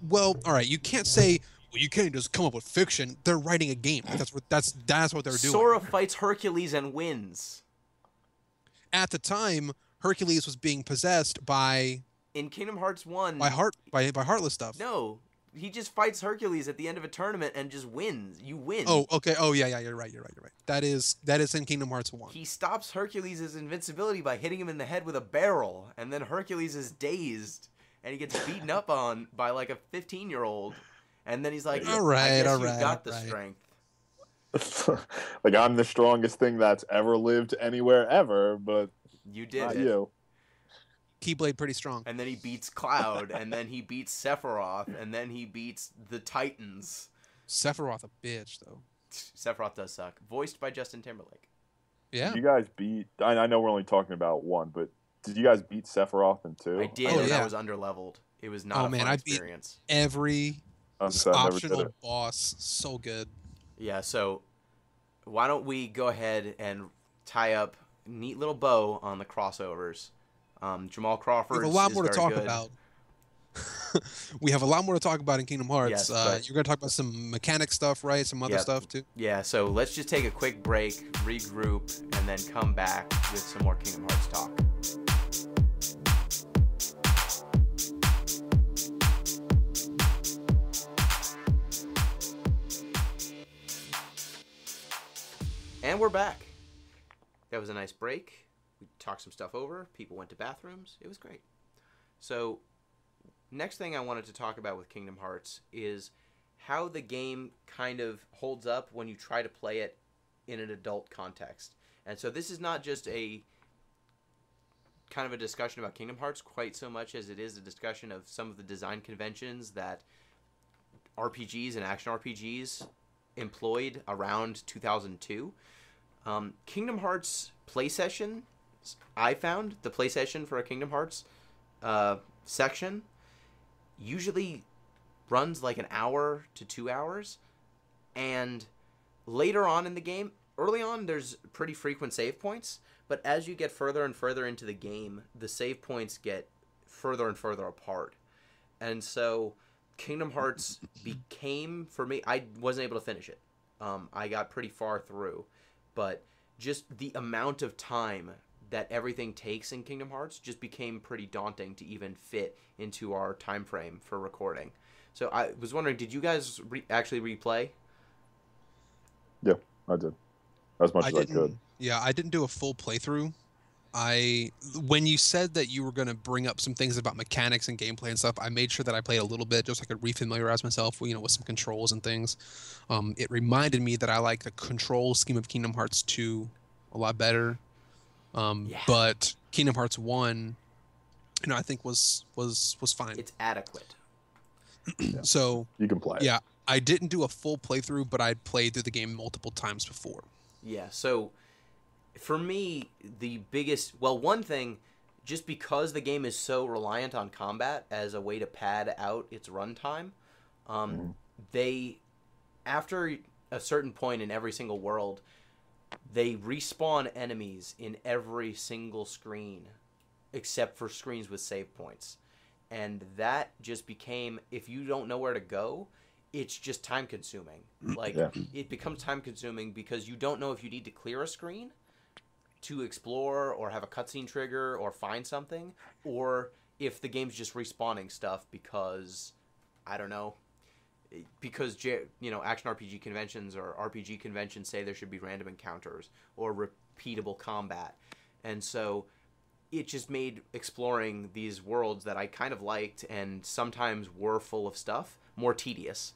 Well, all right, you can't say... Well, you can't just come up with fiction. They're writing a game. That's what they're doing. Sora fights Hercules and wins. At the time, Hercules was being possessed by in Kingdom Hearts 1... By Heartless stuff. No. He just fights Hercules at the end of a tournament and just wins. You win. Oh, okay. Oh, yeah, you're right. That is in Kingdom Hearts 1. He stops Hercules' invincibility by hitting him in the head with a barrel, and then Hercules is dazed, and he gets beaten up on by like a 15-year-old, and then he's like, I guess you got the strength. Like, I'm the strongest thing that's ever lived anywhere ever, but you did not it. You. Keyblade pretty strong. And then he beats Cloud, and then he beats Sephiroth, and then he beats the Titans. Sephiroth a bitch, though. Sephiroth does suck. Voiced by Justin Timberlake. Yeah. Did you guys beat... I know we're only talking about 1, but did you guys beat Sephiroth in 2? I did, and I was underleveled. It was not a fun experience. I beat every optional boss. So good. Yeah, so why don't we go ahead and tie up a neat little bow on the crossovers. Jamal Crawford. We have a lot more to talk about. We have a lot more to talk about in Kingdom Hearts. Yes, you're going to talk about some mechanic stuff, right? Some other stuff, too? Yeah, so let's just take a quick break, regroup, and then come back with some more Kingdom Hearts talk. And we're back. That was a nice break. We talked some stuff over. People went to bathrooms. It was great. So, next thing I wanted to talk about with Kingdom Hearts is how the game kind of holds up when you try to play it in an adult context. And so this is not just a kind of a discussion about Kingdom Hearts quite so much as it is a discussion of some of the design conventions that RPGs and action RPGs employed around 2002. Kingdom Hearts play session, I found the play session for a Kingdom Hearts section usually runs like an hour to 2 hours, and later on in the game, early on there's pretty frequent save points, but as you get further and further into the game, the save points get further and further apart. And so Kingdom Hearts became, for me, I wasn't able to finish it. I got pretty far through, but just the amount of time that everything takes in Kingdom Hearts just became pretty daunting to even fit into our time frame for recording. So I was wondering, did you guys actually replay? Yeah, I did. As much as I could. Yeah, I didn't do a full playthrough. When you said that you were going to bring up some things about mechanics and gameplay and stuff, I made sure that I played a little bit just so I could refamiliarize myself, with some controls and things. It reminded me that I like the control scheme of Kingdom Hearts 2 a lot better. But Kingdom Hearts 1, I think was fine. It's adequate. So you can play. Yeah, I didn't do a full playthrough, but I'd played through the game multiple times before. Yeah, so for me, the biggest... Well, one thing, just because the game is so reliant on combat as a way to pad out its runtime, they, after a certain point in every single world, they respawn enemies in every single screen, except for screens with save points. And that just became, if you don't know where to go, it's just time-consuming. It becomes time-consuming because you don't know if you need to clear a screen to explore or have a cutscene trigger or find something, or if the game's just respawning stuff because, I don't know, because action RPG conventions or RPG conventions say there should be random encounters or repeatable combat. And so it just made exploring these worlds that I kind of liked and sometimes were full of stuff more tedious.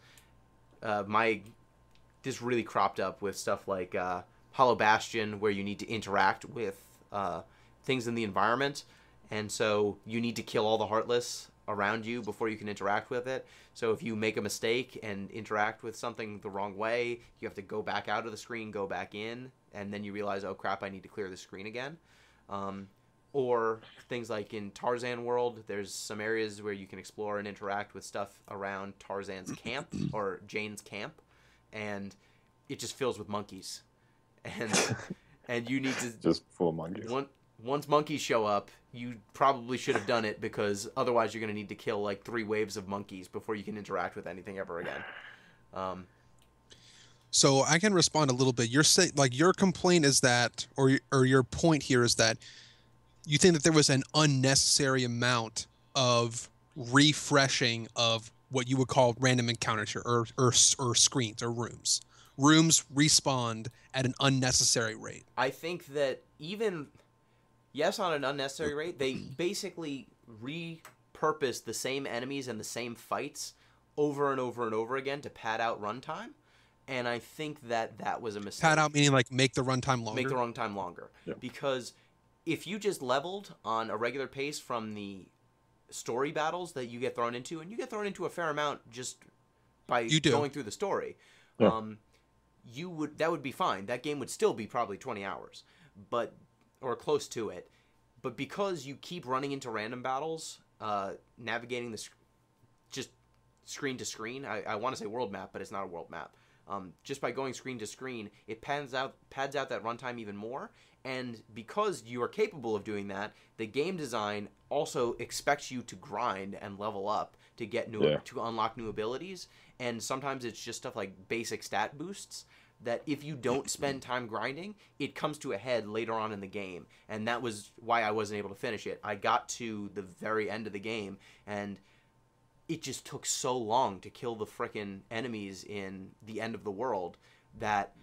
This really cropped up with stuff like Hollow Bastion, where you need to interact with things in the environment, and so you need to kill all the Heartless around you before you can interact with it. So if you make a mistake and interact with something the wrong way, you have to go back out of the screen, go back in, and then you realize, oh crap, I need to clear the screen again. Or things like in Tarzan World, there's some areas where you can explore and interact with stuff around Tarzan's camp or Jane's camp, and it just fills with monkeys. And you need to just full of monkeys. Once monkeys show up, you probably should have done it, because otherwise you're going to need to kill like 3 waves of monkeys before you can interact with anything ever again. So I can respond a little bit. Your complaint is that, or your point here is that you think that there was an unnecessary amount of refreshing of what you would call random encounters or screens or rooms. Rooms respawned at an unnecessary rate. I think that even, yes, on an unnecessary rate, they basically repurposed the same enemies and the same fights over and over and over again to pad out runtime. And I think that was a mistake. Pad out meaning like make the runtime longer? Make the runtime longer. Yeah. Because if you just leveled on a regular pace from the story battles that you get thrown into, and you get thrown into a fair amount just by going through the story, Yeah. that would be fine. That game would still be probably 20 hours, or close to it. But because you keep running into random battles, navigating just screen to screen, I want to say world map, but it's not a world map. Just by going screen to screen, it pads out that runtime even more. And because you are capable of doing that, the game design also expects you to grind and level up to get to unlock new abilities. And sometimes it's just stuff like basic stat boosts that if you don't spend time grinding, it comes to a head later on in the game. And that was why I wasn't able to finish it. I got to the very end of the game, and it just took so long to kill the frickin' enemies in the end of the world that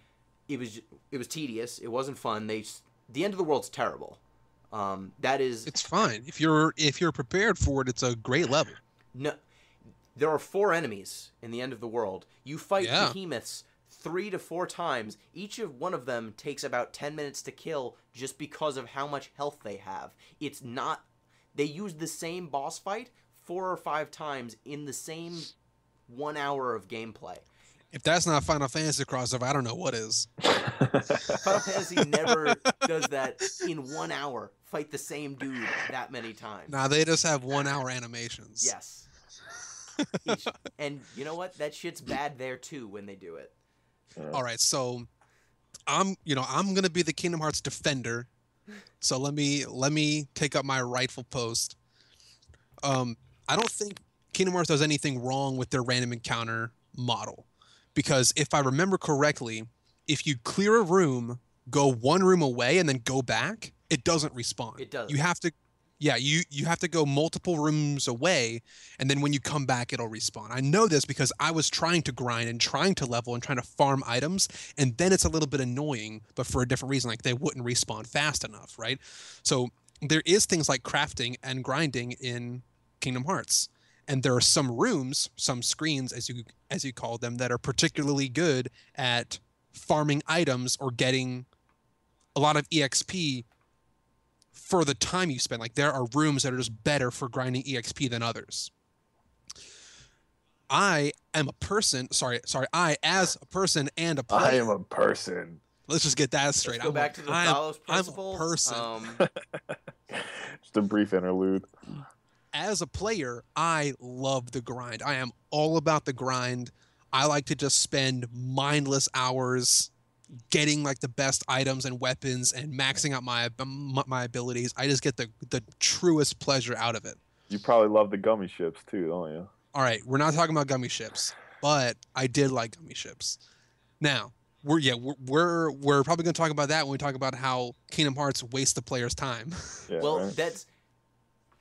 it was tedious. It wasn't fun. The end of the world's terrible. It's fine if you're prepared for it. It's a great level. No, there are 4 enemies in the end of the world. You fight behemoths 3 to 4 times. Each of one of them takes about 10 minutes to kill just because of how much health they have. It's not. They use the same boss fight 4 or 5 times in the same 1 hour of gameplay. If that's not Final Fantasy crossover, I don't know what is. Final Fantasy never does that in 1 hour. Fight the same dude that many times. Nah, they just have 1 hour animations. Yes. And you know what? That shit's bad there too when they do it. All right, so I'm gonna be the Kingdom Hearts defender. So let me take up my rightful post. I don't think Kingdom Hearts does anything wrong with their random encounter model. Because if I remember correctly, if you clear a room, go 1 room away, and then go back, it doesn't respawn. It does. You have to go multiple rooms away, and then when you come back, it'll respawn. I know this because I was trying to grind and trying to level and trying to farm items, and then it's a little bit annoying, but for a different reason, like they wouldn't respawn fast enough, right? So there is things like crafting and grinding in Kingdom Hearts. And there are some rooms, some screens, as you call them, that are particularly good at farming items or getting a lot of EXP for the time you spend. Like there are rooms that are just better for grinding EXP than others. I as a person and a player. I am a person. Let's just get that straight. Let's go back to the Talos principle. I'm a person. Just a brief interlude. As a player, I love the grind. I am all about the grind. I like to just spend mindless hours getting like the best items and weapons and maxing out my abilities. I just get the truest pleasure out of it. You probably love the gummy ships too, don't you? All right, we're not talking about gummy ships, but I did like gummy ships. Now, we're probably going to talk about that when we talk about how Kingdom Hearts wastes the player's time. Yeah, well, right? that's...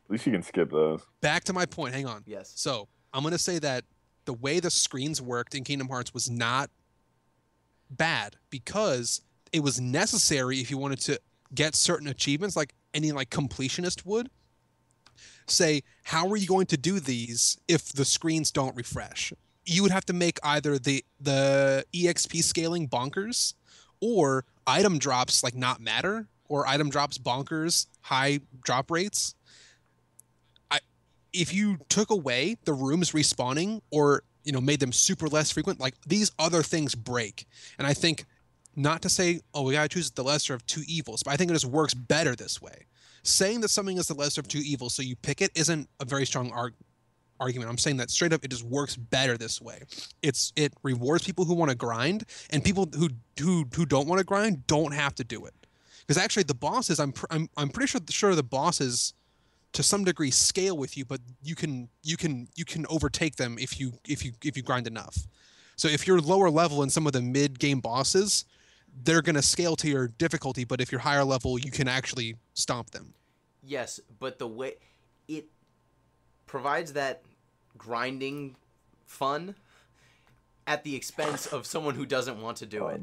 At least you can skip those. Back to my point. Hang on. Yes. So I'm going to say that the way the screens worked in Kingdom Hearts was not bad because it was necessary if you wanted to get certain achievements like any like completionist would. Say, how are you going to do these if the screens don't refresh? You would have to make either the EXP scaling bonkers or item drops like not matter or item drops bonkers, high drop rates. If you took away the rooms respawning or, made them super less frequent, like these other things break. And I think not to say, we got to choose the lesser of 2 evils, but I think it just works better this way. Saying that something is the lesser of 2 evils, so you pick it, isn't a very strong argument. I'm saying that straight up, it just works better this way. It rewards people who want to grind, and people who don't want to grind don't have to do it. Because actually, the bosses, I'm pretty sure the bosses, to some degree, scale with you, but you can overtake them if you grind enough. So if you're lower level in some of the mid-game bosses, they're going to scale to your difficulty, but if you're higher level, you can actually stomp them. Yes, but the way provides that grinding fun at the expense of someone who doesn't want to do it.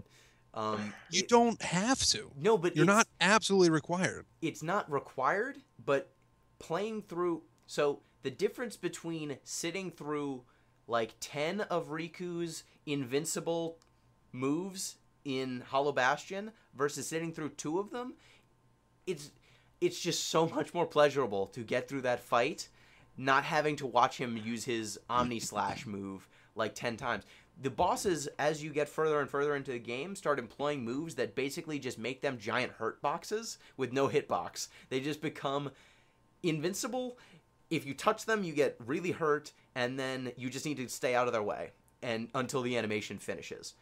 You don't have to. No, but you're not absolutely required. It's not required, but playing through... So the difference between sitting through like 10 of Riku's invincible moves in Hollow Bastion versus sitting through 2 of them, it's just so much more pleasurable to get through that fight, not having to watch him use his Omni Slash move like 10 times. The bosses, as you get further and further into the game, start employing moves that basically just make them giant hurt boxes with no hitbox. They just become invincible. If you touch them, you get really hurt, and then you just need to stay out of their way and until the animation finishes.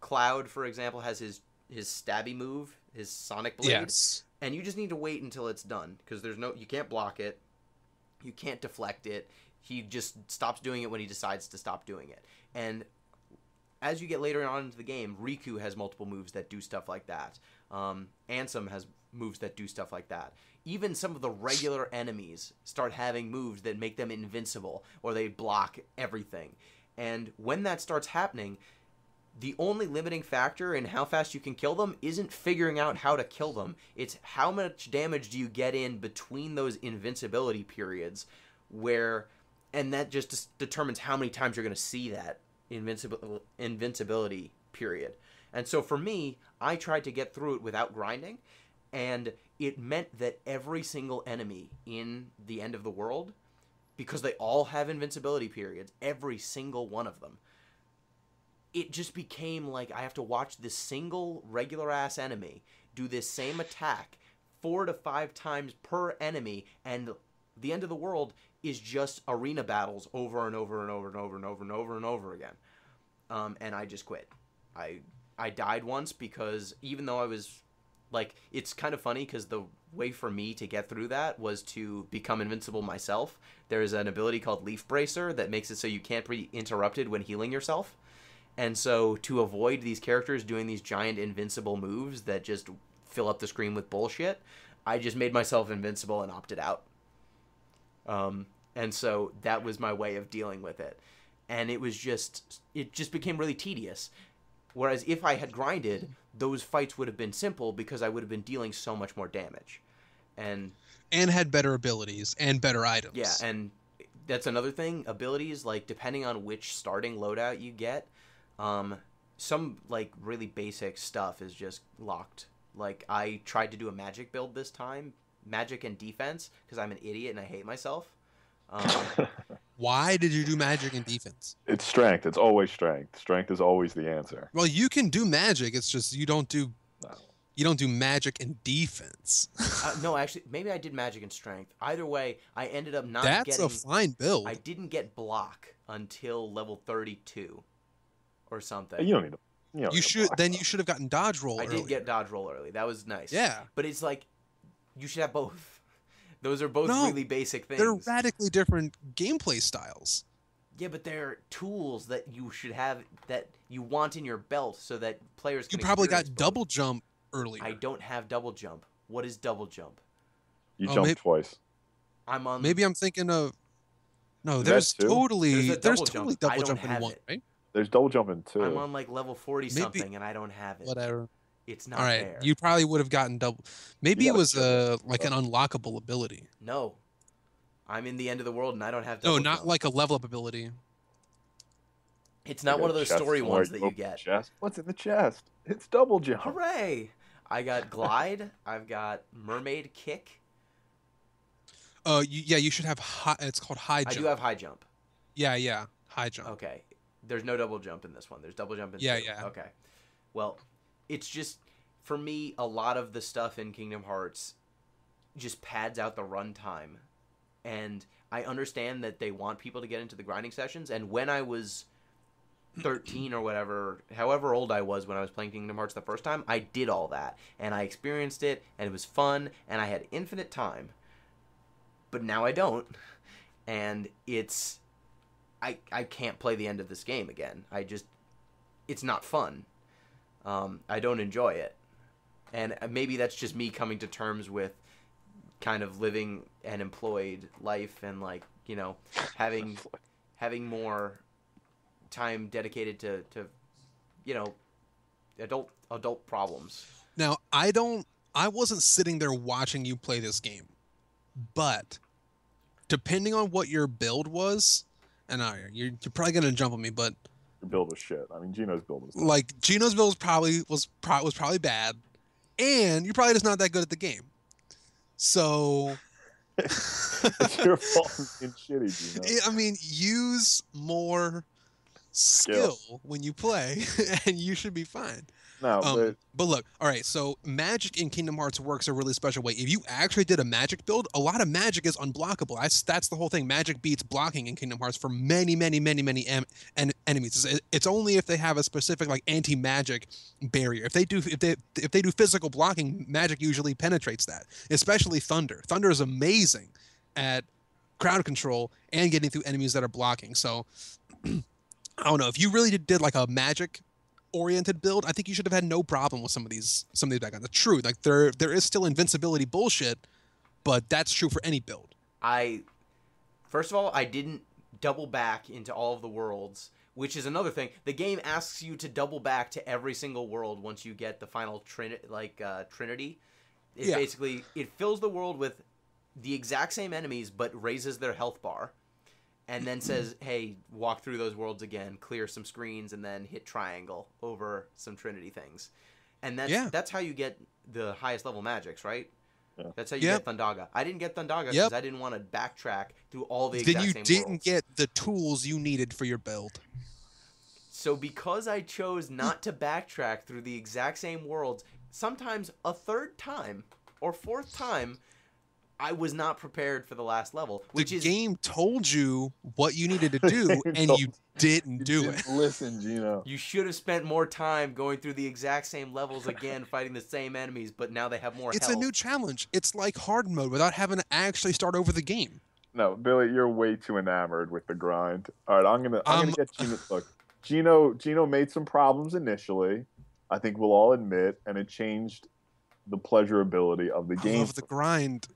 Cloud, for example, has his stabby move, his Sonic Blade. Yes. And you just need to wait until it's done, because you can't block it, you can't deflect it. He just stops doing it when he decides to stop doing it. And as you get later on into the game, Riku has multiple moves that do stuff like that. Ansem has moves that do stuff like that. Even some of the regular enemies start having moves that make them invincible, or they block everything. And when that starts happening, the only limiting factor in how fast you can kill them isn't figuring out how to kill them. It's how much damage do you get in between those invincibility periods, and that just determines how many times you're going to see that invincibility period. And so for me, I tried to get through it without grinding, and it meant that every single enemy in the end of the world, because they all have invincibility periods, every single one of them, it just became like I have to watch this single regular-ass enemy do this same attack 4 to 5 times per enemy, and the end of the world is just arena battles over and over and over and over and over and over and over again. And I just quit. I died once because even though I was... Like, it's kind of funny because the way for me to get through that was to become invincible myself. There's an ability called Leaf Bracer that makes it so you can't be interrupted when healing yourself. And so to avoid these characters doing these giant invincible moves that just fill up the screen with bullshit, I just made myself invincible and opted out. And so that was my way of dealing with it. And it just became really tedious. Whereas if I had grinded, those fights would have been simple because I would have been dealing so much more damage. And had better abilities and better items. Yeah, and that's another thing. Abilities, like, depending on which starting loadout you get, some, like, really basic stuff is just locked. Like, I tried to do a magic build this time, magic and defense, because I'm an idiot and I hate myself. Why did you do magic and defense? It's strength. It's always strength. Strength is always the answer. Well, you can do magic. It's just you don't do magic and defense. No, actually, maybe I did magic and strength. Either way, I ended up not getting... That's a fine build. I didn't get block until level 32 or something. You don't need to... You should have gotten dodge roll early. I did get dodge roll early. That was nice. Yeah. But it's like, you should have both. Those are both really basic things. They're radically different gameplay styles. Yeah, but they're tools that you should have, that you want in your belt so that players can... You probably got double jump earlier. I don't have double jump. What is double jump? You jumped twice. Maybe I'm thinking of... No, there's totally double jump in 1, right? There's double jump in 2. I'm on like level 40-something and I don't have it. Whatever. It's not there. You probably would have gotten double. Maybe it was like an unlockable ability. No. I'm in the end of the world and I don't have double jump. No, not jump. like a level up ability. It's not one of those story ones that you get. Chest. What's in the chest? It's double jump. Hooray! I got glide. I've got mermaid kick. You should have high. It's called high jump. I do have high jump. Yeah, high jump. Okay. There's no double jump in this one. There's double jump in 2. Yeah. Okay. Well, it's just, for me, a lot of the stuff in Kingdom Hearts just pads out the runtime. And I understand that they want people to get into the grinding sessions. And when I was 13 or whatever, however old I was when I was playing Kingdom Hearts the first time, I did all that. And I experienced it, and it was fun, and I had infinite time. But now I don't. And it's... I can't play the end of this game again. It's not fun. I don't enjoy it. And maybe that's just me coming to terms with kind of living an employed life and, like, you know, having more time dedicated to you know, adult problems. Now, I wasn't sitting there watching you play this game, but depending on what your build was, and you're probably gonna jump on me, but your build was shit. I mean, Gino's build was like Gino's build was probably bad, and you're probably just not that good at the game. So it's your fault for being shitty, Gino. I mean, use more skill when you play, and you should be fine. No, but look, all right, so magic in Kingdom Hearts works a really special way. If you actually did a magic build, a lot of magic is unblockable. That's the whole thing. Magic beats blocking in Kingdom Hearts for many enemies. It's only if they have a specific like anti-magic barrier. If they do physical blocking, magic usually penetrates that. Especially Thunder. Thunder is amazing at crowd control and getting through enemies that are blocking. So I don't know, if you really did like a magic oriented build, I think you should have had no problem with some of these backgrounds. It's true, like there is still invincibility bullshit, but that's true for any build. First of all, I didn't double back into all of the worlds, which is another thing. The game asks you to double back to every single world once you get the final Trinity. Basically, it fills the world with the exact same enemies, but raises their health bar. And then says, hey, walk through those worlds again, clear some screens, and then hit triangle over some Trinity things. And that's how you get the highest level magics, right? Yeah. That's how you get Thundaga. I didn't get Thundaga because I didn't want to backtrack through all the exact same worlds. Then you didn't get the tools you needed for your build. So because I chose not to backtrack through the exact same worlds, sometimes a third time or fourth time, I was not prepared for the last level. The game told you what you needed to do, and you didn't do it. Listen, Gino. You should have spent more time going through the exact same levels again, fighting the same enemies, but now they have more It's health. a new challenge. It's like hard mode without having to actually start over the game. No, Billy, you're way too enamored with the grind. All right, I'm gonna get Gino. Look, Gino made some problems initially. I think we'll all admit, and it changed the pleasurability of the game. I love the grind.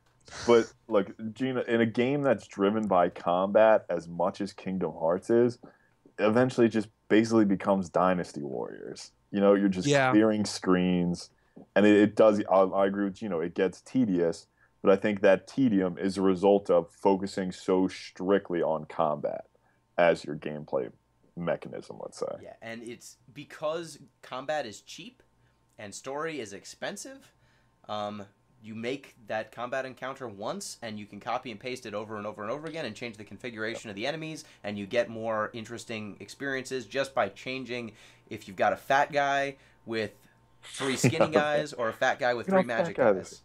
But look, Gina, in a game that's driven by combat as much as Kingdom Hearts is, eventually it just basically becomes Dynasty Warriors. You know, you're just clearing screens, and it does. I agree with Gino. It gets tedious, but I think that tedium is a result of focusing so strictly on combat as your gameplay mechanism, let's say. Yeah, and it's because combat is cheap and story is expensive. You make that combat encounter once, and you can copy and paste it over and over and over again and change the configuration of the enemies, and you get more interesting experiences just by changing if you've got a fat guy with 3 skinny guys or a fat guy with 3 magic guys.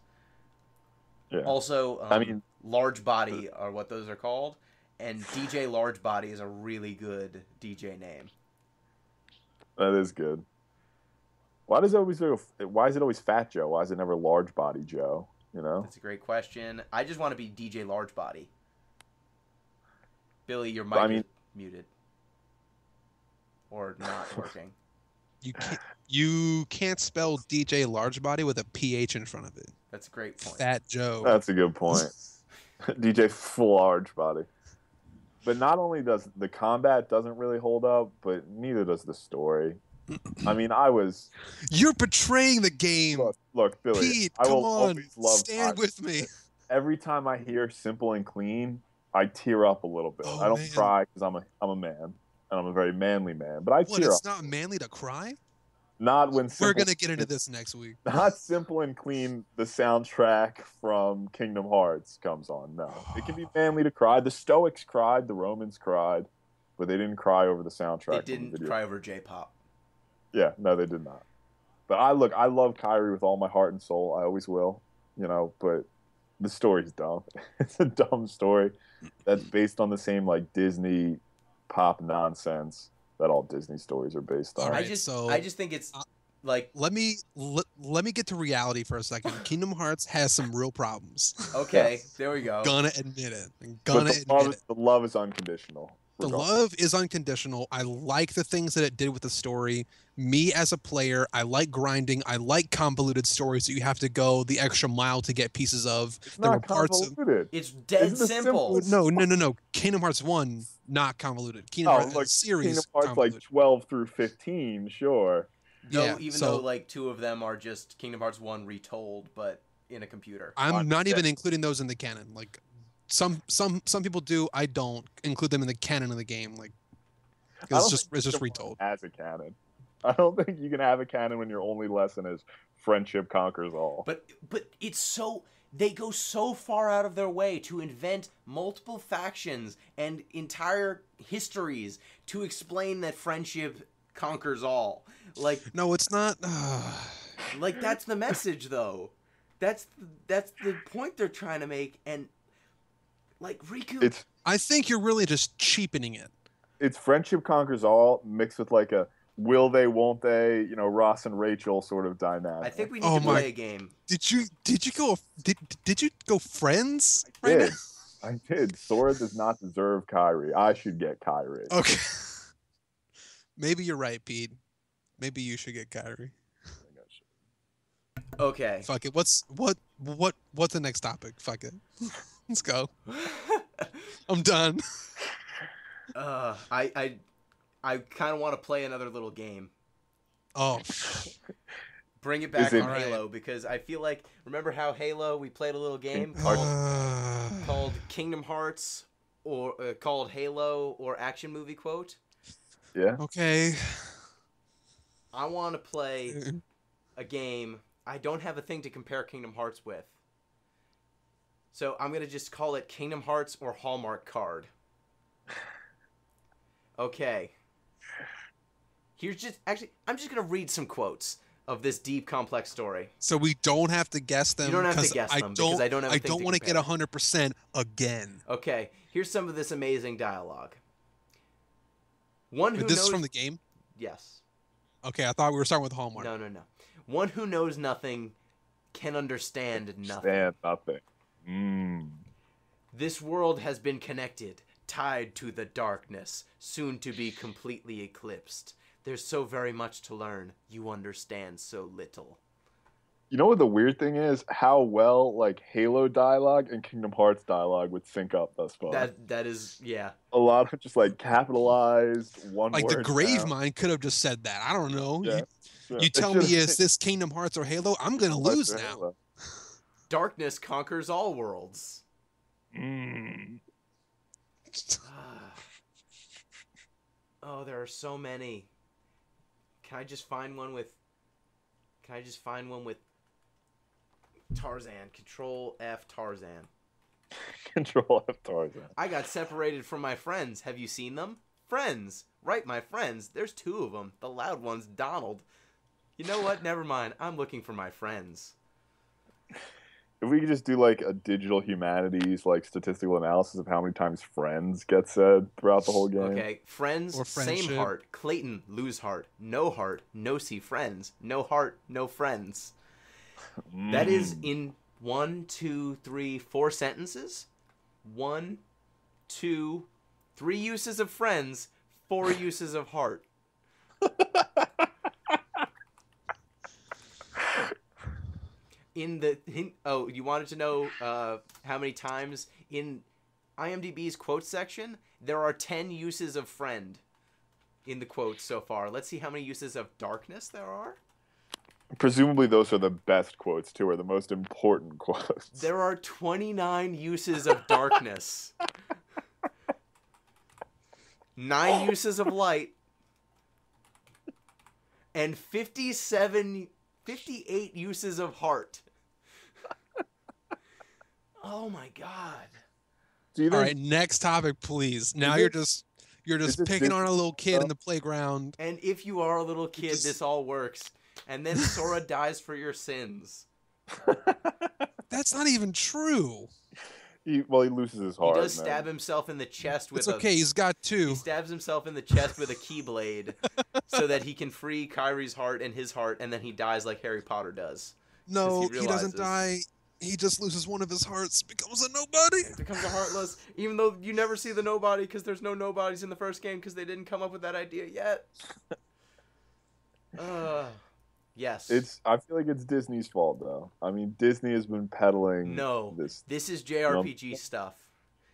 Yeah. Also, large body are what those are called, and DJ Large Body is a really good DJ name. That is good. Why is it always Fat Joe? Why is it never Large Body Joe? You know? That's a great question. I just want to be DJ Large Body. Billy, your mic is muted. Or not working. You can't spell DJ Large Body with a PH in front of it. That's a great point. Fat Joe. That's a good point. DJ Full Large Body. But not only does the combat doesn't really hold up, but neither does the story. I mean, You're betraying the game. Look, Billy. Pete, I will come on, always love stand with me. Every time I hear Simple and Clean, I tear up a little bit. I don't cry because I'm a man, and I'm a very manly man. But I tear up. It's not manly to cry? Not when we're gonna get into this next week. Not Simple and Clean. The soundtrack from Kingdom Hearts comes on. No, it can be manly to cry. The Stoics cried, the Romans cried, but they didn't cry over the soundtrack. They didn't cry over J-pop. Yeah, no, they did not. But I love Kairi with all my heart and soul. I always will, you know. But the story's dumb. It's a dumb story that's based on the same like Disney pop nonsense that all Disney stories are based on. I just think it's like let me get to reality for a second. Kingdom Hearts has some real problems. Okay, there we go. Gonna admit it. The love is unconditional. The love is unconditional. I like the things that it did with the story. Me as a player, I like grinding. I like convoluted stories that you have to go the extra mile to get pieces of. It's not convoluted. It's dead simple. No. Kingdom Hearts 1, not convoluted. Kingdom Hearts like series, Kingdom Hearts convoluted. like 12 through 15, sure. Though like 2 of them are just Kingdom Hearts 1 retold, but in a computer. I'm not even including those in the canon. Like some people do. I don't include them in the canon of the game. Like it's just retold. As a canon, I don't think you can have a canon when your only lesson is friendship conquers all. But it's so they go so far out of their way to invent multiple factions and entire histories to explain that friendship conquers all. Like no, it's not. Like that's the message, though. That's the point they're trying to make, and like Riku. I think you're really just cheapening it. It's friendship conquers all mixed with like a will they, won't they, Ross and Rachel sort of dynamic. I think we need to play a game. Did you go friends? I did. Sora does not deserve Kairi. I should get Kairi. Okay. Maybe you're right, Pete. Maybe you should get Kairi. Okay. Fuck it. What's the next topic? Fuck it. Let's go. I'm done. I kind of want to play another little game. Oh. Bring it back on Halo, because I feel like, remember how Halo, we played a little game called Kingdom Hearts, or called Halo or Action Movie Quote? Yeah. Okay. I want to play a game. I don't have a thing to compare Kingdom Hearts with. So I'm going to just call it Kingdom Hearts or Hallmark Card. Okay. I'm just going to read some quotes of this deep, complex story. So we don't have to guess them. You don't have to guess them because I don't have a thing to I don't want to get 100% again. Okay. Here's some of this amazing dialogue. This is from the game? Yes. Okay, I thought we were starting with Hallmark. No. One who knows nothing can understand nothing. Understand nothing. This world has been connected, tied to the darkness, soon to be completely eclipsed. There's so very much to learn. You understand so little. You know what the weird thing is? How well like Halo dialogue and Kingdom Hearts dialogue would sync up thus far. That is, yeah. A lot of just like capitalized one like word. Like the Gravemind could have just said that. I don't know. Yeah. You tell me, is this Kingdom Hearts or Halo? I'm going to lose now. Halo. Darkness conquers all worlds. Oh, there are so many. Can I just find one with Tarzan? Control F Tarzan. Control F Tarzan. I got separated from my friends. Have you seen them? Friends. Right, my friends. There's 2 of them. The loud one's Donald. You know what? Never mind. I'm looking for my friends. If we could just do like a digital humanities like statistical analysis of how many times friends get said throughout the whole game. Okay, friends, same heart. Clayton, lose heart. No heart, no see friends. No heart, no friends. That is in 1, 2, 3, 4 sentences. 1, 2, 3 uses of friends, 4 uses of heart. You wanted to know how many times in IMDb's quotes section? There are 10 uses of friend in the quotes so far. Let's see how many uses of darkness there are. Presumably those are the best quotes too, or the most important quotes. There are 29 uses of darkness. 9 uses of light. And 58 uses of heart. Oh my god. All right, next topic, please. Now you're just picking on a little kid in the playground. And if you are a little kid, this all works. And then Sora dies for your sins. That's not even true. He loses his heart. He does stab himself in the chest with okay, he's got 2. He stabs himself in the chest with a keyblade so that he can free Kairi's heart and his heart, and then he dies like Harry Potter does. No, he doesn't die. He just loses one of his hearts, becomes a nobody. It becomes a heartless, even though you never see the nobody because there's no nobodies in the first game because they didn't come up with that idea yet. Yes. I feel like it's Disney's fault though. I mean, Disney has been peddling this is JRPG stuff.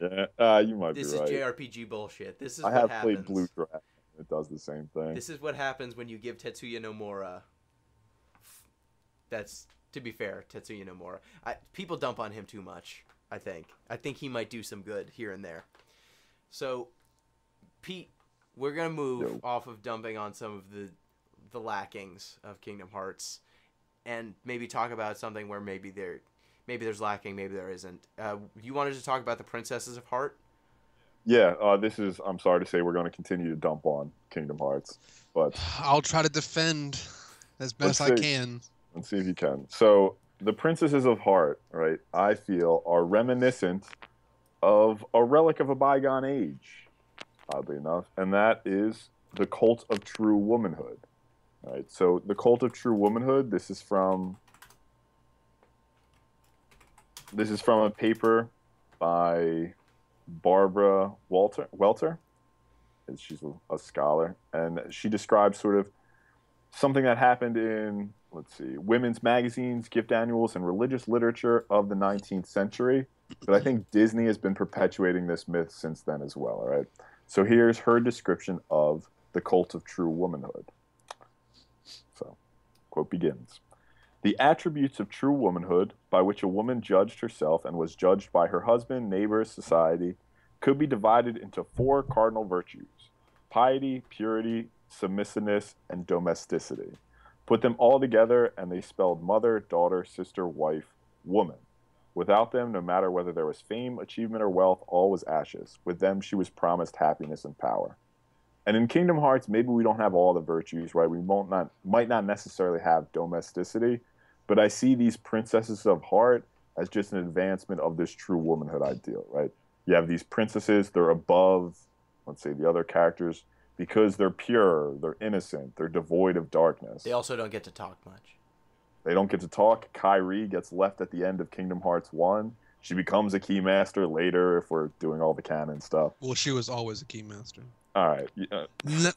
Yeah, you might be right. This is JRPG bullshit. This is I what have happens. played Blue Dragon. It does the same thing. This is what happens when you give Tetsuya Nomura. That's, to be fair, Tetsuya Nomura. People dump on him too much, I think. I think he might do some good here and there. So, Pete, we're going to move off of dumping on some of the lackings of Kingdom Hearts and maybe talk about something where maybe there's lacking, maybe there isn't. You wanted to talk about the Princesses of Heart? Yeah, I'm sorry to say we're going to continue to dump on Kingdom Hearts, but I'll try to defend as best I can. Let's see if you can. So, the Princesses of Heart, right, I feel are reminiscent of a relic of a bygone age, oddly enough, and that is the Cult of True Womanhood. Right, so the Cult of True Womanhood, this is from a paper by Barbara Welter. She's a scholar, and she describes sort of something that happened in, women's magazines, gift annuals, and religious literature of the 19th century. But I think Disney has been perpetuating this myth since then as well, all right? So here's her description of the Cult of True Womanhood. So, quote begins. The attributes of true womanhood, by which a woman judged herself and was judged by her husband, neighbors, society, could be divided into 4 cardinal virtues: piety, purity, submissiveness, and domesticity. Put them all together, and they spelled mother, daughter, sister, wife, woman. Without them, no matter whether there was fame, achievement, or wealth, all was ashes. With them, she was promised happiness and power. And in Kingdom Hearts, maybe we don't have all the virtues, right? We might not necessarily have domesticity, but I see these Princesses of Heart as just an advancement of this true womanhood ideal, right? You have these princesses, they're above, let's say, the other characters because they're pure, they're innocent, they're devoid of darkness. They also don't get to talk much. They don't get to talk. Kairi gets left at the end of Kingdom Hearts 1. She becomes a Keymaster later if we're doing all the canon stuff. Well, she was always a Keymaster. All right.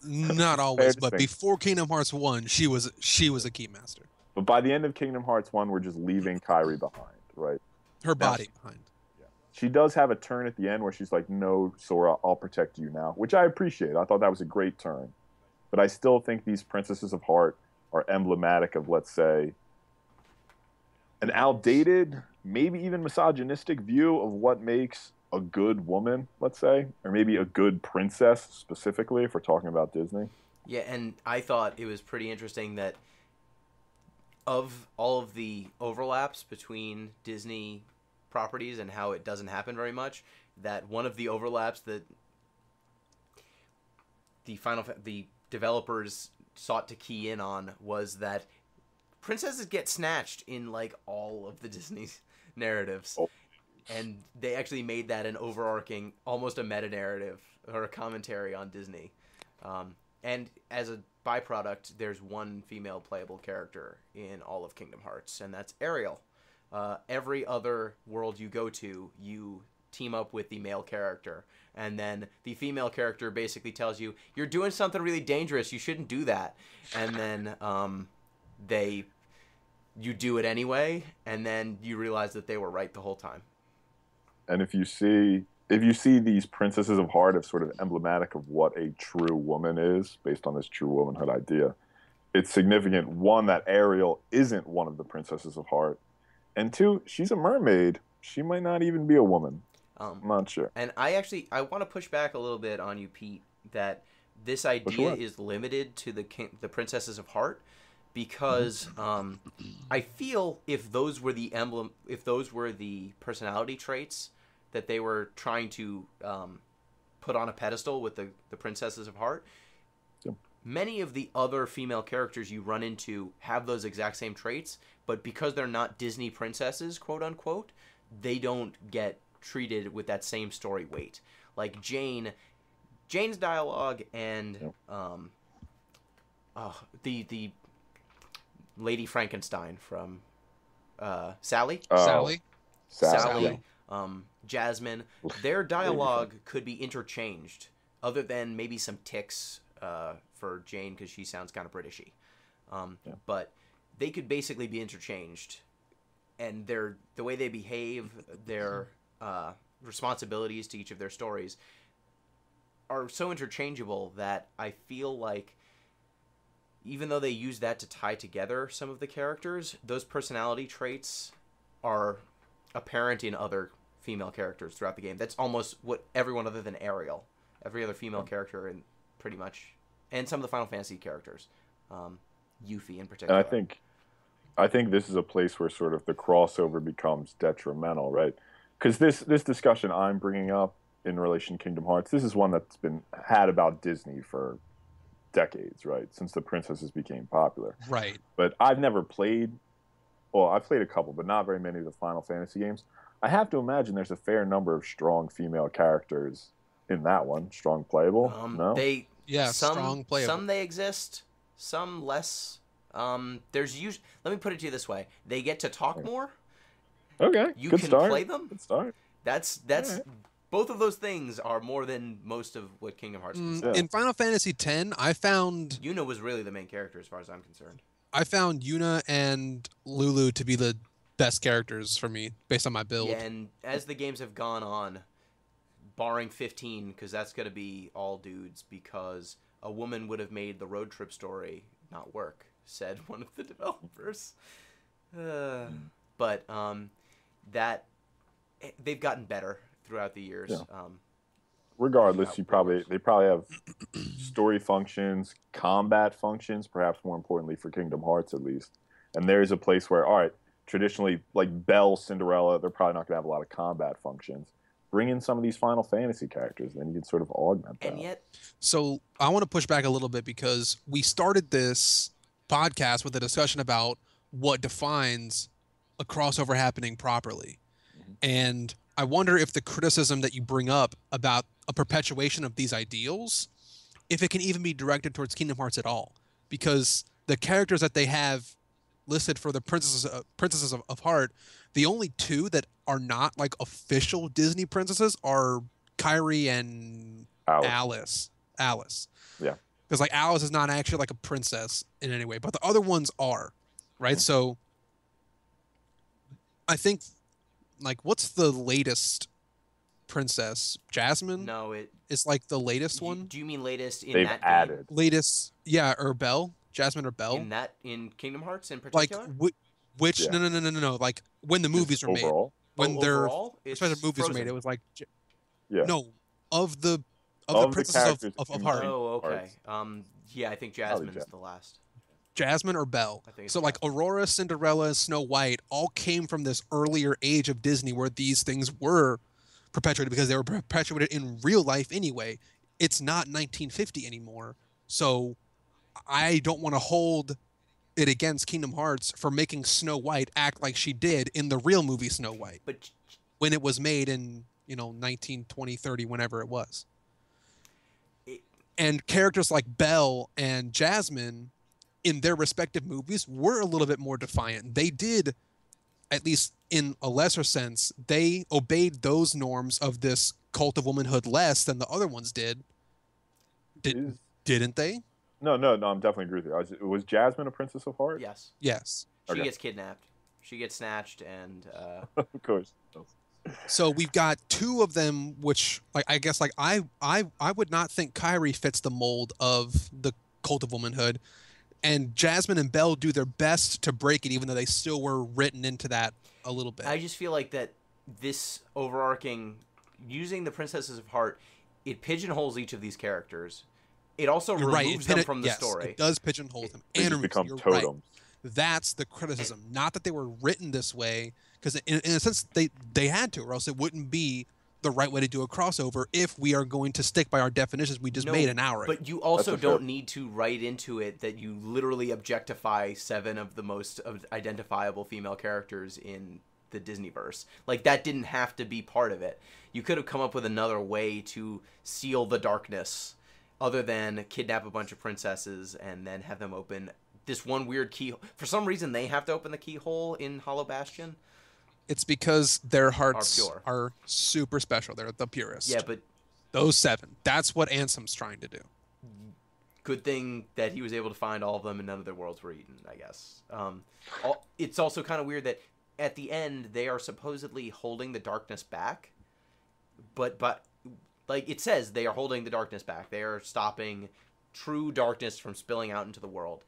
Not always, but before Kingdom Hearts 1, she was a Keymaster. But by the end of Kingdom Hearts 1, we're just leaving Kairi behind, right? Her body behind. Yeah. She does have a turn at the end where she's like, no, Sora, I'll protect you now, which I appreciate. I thought that was a great turn. But I still think these Princesses of Heart are emblematic of, let's say, an outdated, maybe even misogynistic view of what makes a good woman, let's say, or maybe a good princess specifically if we're talking about Disney. Yeah, and I thought it was pretty interesting that of all of the overlaps between Disney properties and how it doesn't happen very much, that one of the overlaps that the developers sought to key in on was that princesses get snatched in like all of the Disney narratives. Oh. And they actually made that an overarching, almost a meta-narrative or a commentary on Disney. And as a byproduct, there's one female playable character in all of Kingdom Hearts, and that's Ariel. Every other world you go to, you team up with the male character, and then the female character basically tells you, you're doing something really dangerous, you shouldn't do that. And then you do it anyway, and then you realize that they were right the whole time. And if you see these Princesses of Heart as sort of emblematic of what a true woman is, based on this true womanhood idea, it's significant, one, that Ariel isn't one of the Princesses of Heart, and two, she's a mermaid. She might not even be a woman. I'm not sure. And I want to push back a little bit on you, Pete, that this idea is limited to the Princesses of Heart, because I feel if those were the personality traits that they were trying to put on a pedestal with the Princesses of Heart, many of the other female characters you run into have those exact same traits, but because they're not Disney princesses, quote unquote, they don't get treated with that same story weight. Like Jane's dialogue and the Lady Frankenstein from Sally. Sally. Sally. Jasmine. Their dialogue could be interchanged, other than maybe some tics for Jane because she sounds kind of Britishy. But they could basically be interchanged, and the way they behave, their responsibilities to each of their stories are so interchangeable that I feel like even though they use that to tie together some of the characters, those personality traits are apparent in other female characters throughout the game. That's almost what everyone other than Ariel, every other female character in pretty much, and some of the Final Fantasy characters, Yuffie in particular. And I think this is a place where sort of the crossover becomes detrimental, right? Because this discussion I'm bringing up in relation to Kingdom Hearts, this is one that's been had about Disney for decades, right? Since the princesses became popular. Right. But I've never played, well, I've played a couple, but not very many of the Final Fantasy games. I have to imagine there's a fair number of strong female characters in that one. Strong playable? No? Strong playable. Some they exist, some less. There's usually, let me put it to you this way. They get to talk more. Okay. You Good can start. play them. Good start. That's right. Both of those things are more than most of what Kingdom Hearts is. In Final Fantasy X, I found Yuna was really the main character as far as I'm concerned. I found Yuna and Lulu to be the best characters for me based on my build. Yeah, and as the games have gone on, barring 15, because that's going to be all dudes, because a woman would have made the road trip story not work, said one of the developers. But that they've gotten better throughout the years. Yeah. Regardless, they probably have story functions, combat functions, perhaps more importantly for Kingdom Hearts at least. And there is a place where, all right, traditionally like Belle, Cinderella, they're probably not going to have a lot of combat functions. Bring in some of these Final Fantasy characters, then you can sort of augment that. And yet, so I want to push back a little bit because we started this podcast with a discussion about what defines a crossover happening properly. And I wonder if the criticism that you bring up about a perpetuation of these ideals, if it can even be directed towards Kingdom Hearts at all. Because the characters that they have listed for the princesses of Heart, the only two that are not like official Disney princesses are Kairi and Alice. Yeah. Because like Alice is not actually like a princess in any way, but the other ones are, right? So I think, like, what's the latest princess? Jasmine? no, it is like the latest one. Do you mean latest in They've that added. Latest, yeah, or Belle, Jasmine or Belle. in Kingdom Hearts in Like particular? which? Yeah. No. Like when the movies were made, Overall? when they're overall, it's especially movies were Frozen. made, it was like Yeah. no of the Of the princesses characters of in Heart. Oh, okay. Hearts. Yeah, I think Jasmine's the last. Jasmine or Belle. I think it's So like Aurora, Cinderella, Snow White all came from this earlier age of Disney where these things were perpetuated because they were perpetuated in real life anyway. It's not 1950 anymore. So I don't want to hold it against Kingdom Hearts for making Snow White act like she did in the real movie Snow White But when it was made in, 19, 20, 30, whenever it was. And characters like Belle and Jasmine in their respective movies were a little bit more defiant. They did, at least in a lesser sense, they obeyed those norms of this cult of womanhood less than the other ones did. Didn't they? No, I'm definitely agree with you. Was Jasmine a Princess of Heart? yes, Yes. she Okay. gets kidnapped. She gets snatched, and Of course. So we've got two of them, which I guess I would not think Kairi fits the mold of the cult of womanhood, and Jasmine and Belle do their best to break it, even though they still were written into that a little bit. I just feel like that this overarching using the Princesses of Heart, it pigeonholes each of these characters. It also You're removes them from the yes, story. It does pigeonhole them. They And just become you're totems. right. That's the criticism. Not that they were written this way, because in a sense they had to, or else it wouldn't be the right way to do a crossover if we are going to stick by our definitions we just No, made an hour ago. But you also That's a fair- don't need to write into it that you literally objectify 7 of the most identifiable female characters in the Disneyverse. Like, that didn't have to be part of it. You could have come up with another way to seal the darkness other than kidnap a bunch of princesses and then have them open this one weird keyhole. For some reason, they have to open the keyhole in Hollow Bastion. It's because their hearts pure. are super special. They're the purest. Yeah, but those 7. That's what Ansem's trying to do. Good thing that he was able to find all of them and none of their worlds were eaten, I guess. It's also kind of weird that at the end they are supposedly holding the darkness back, but like it says they are holding the darkness back. They are stopping true darkness from spilling out into the world.